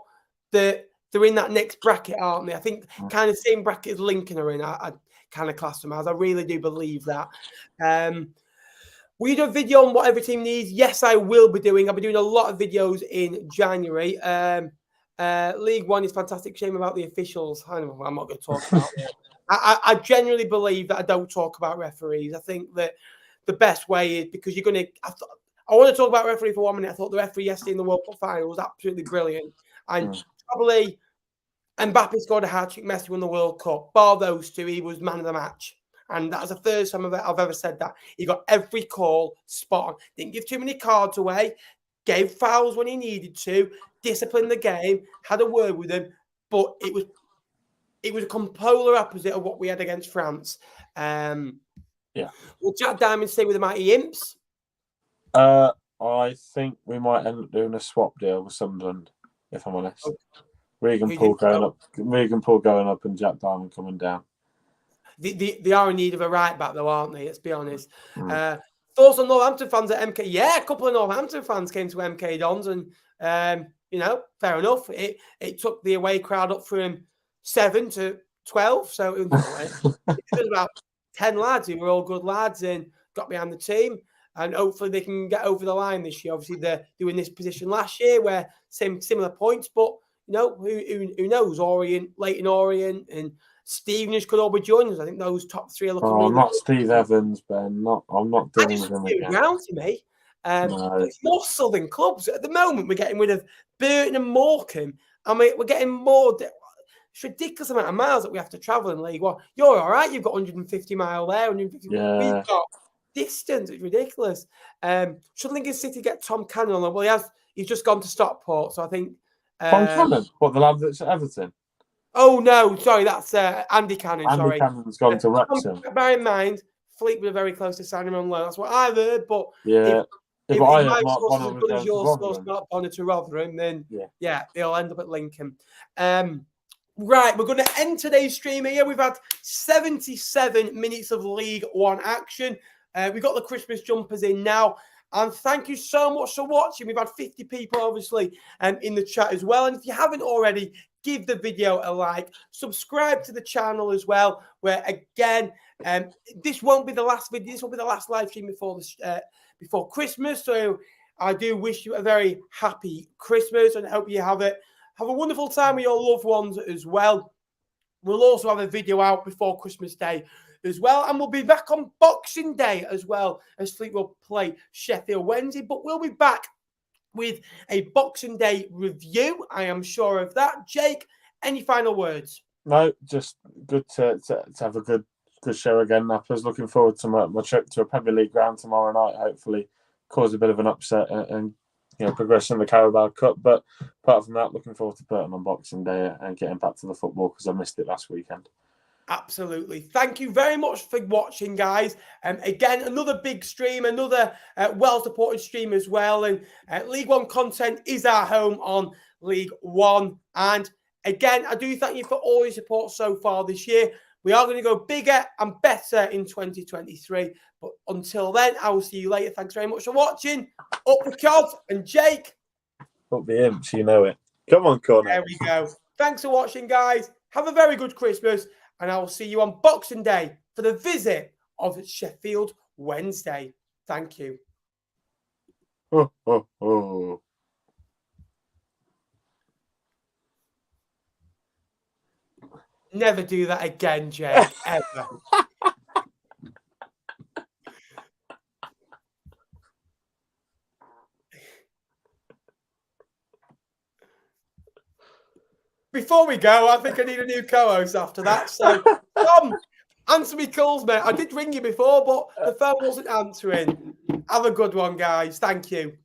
they're in that next bracket, aren't they? I think kind of same bracket as Lincoln are in. I kind of class them as. I really do believe that. Will you do a video on what every team needs? Yes, I will be doing. I'll be doing a lot of videos in January. League One is fantastic. Shame about the officials. I'm not going to talk about I genuinely believe that I don't talk about referees. I think that the best way is because you're going to. I want to talk about referee for 1 minute. I thought the referee yesterday in the World Cup final was absolutely brilliant, and probably Mbappe scored a hat-trick. Messi won the World Cup. Bar those two, he was man of the match. And that's the first time I've ever said that. He got every call spot on. Didn't give too many cards away. Gave fouls when he needed to. Disciplined the game. Had a word with him. But it was a polar opposite of what we had against France. Will Jack Diamond stay with the Mighty Imps? I think we might end up doing a swap deal with Sunderland, if I'm honest. Okay. Regan Poole going up and Jack Diamond coming down. They are in need of a right back, though, aren't they? Let's be honest. Thoughts on Northampton fans at MK? Yeah, a couple of Northampton fans came to MK Dons, and fair enough. It took the away crowd up from 7 to 12, so it was about 10 lads who were all good lads and got behind the team. And hopefully they can get over the line this year. Obviously, they were in this position last year where similar points, but who knows? Leighton Orient, and Stevenage could all be joining us. I think those top three are looking. Oh, not Steve Evans, Ben. I'm not dealing with him again. Ground to me. No. It's more southern clubs at the moment. We're getting rid of Burton and Morecambe. I mean, we're getting more. It's ridiculous amount of miles that we have to travel in League One. You're all right. You've got 150 mile there, 150. Yeah. We've got distance. It's ridiculous. Should Lincoln City get Tom Cannon on? Well, he's just gone to Stockport, so I think. Tom Cannon? What, the lad that's at Everton? Oh, no, sorry, that's Andy Cannon. Andy Cannon's gone to Wrexham. Bear in mind, Fleetwood are very close to signing him on loan. That's what I've heard, but if I have Mark Bonner as good as your source, Mark Bonner to Rotherham, then they'll end up at Lincoln. Right, we're going to end today's stream here. We've had 77 minutes of League One action. We've got the Christmas jumpers in now. And thank you so much for watching. We've had 50 people, obviously, in the chat as well. And if you haven't already, give the video a like. Subscribe to the channel as well, where, again, this won't be the last video. This will be the last live stream before Christmas. So I do wish you a very happy Christmas and hope you have a wonderful time with your loved ones as well. We'll also have a video out before Christmas Day as well. And we'll be back on Boxing Day as well, as Fleetwood play Sheffield Wednesday. But we'll be back with a Boxing Day review. I am sure of that. Jake, any final words? No, just good to have a good show again. I was looking forward to my trip to a Premier League ground tomorrow night. Hopefully cause a bit of an upset and progress in the Carabao Cup. But apart from that, looking forward to Burton on Boxing Day and getting back to the football because I missed it last weekend. Absolutely. Thank you very much for watching, guys. Again, another big stream, another well-supported stream as well. And League One content is our home on League One. And again, I do thank you for all your support so far this year. We are going to go bigger and better in 2023. But until then, I will see you later. Thanks very much for watching. Up the Cods and Jake. Up the Imps, you know it. Come on, Connor. There we go. Thanks for watching, guys. Have a very good Christmas. And I will see you on Boxing Day for the visit of Sheffield Wednesday. Thank you. Never do that again, Jake. Ever. Before we go, I think I need a new co-host after that. So, Tom, answer me calls, mate. I did ring you before, but the phone wasn't answering. Have a good one, guys. Thank you.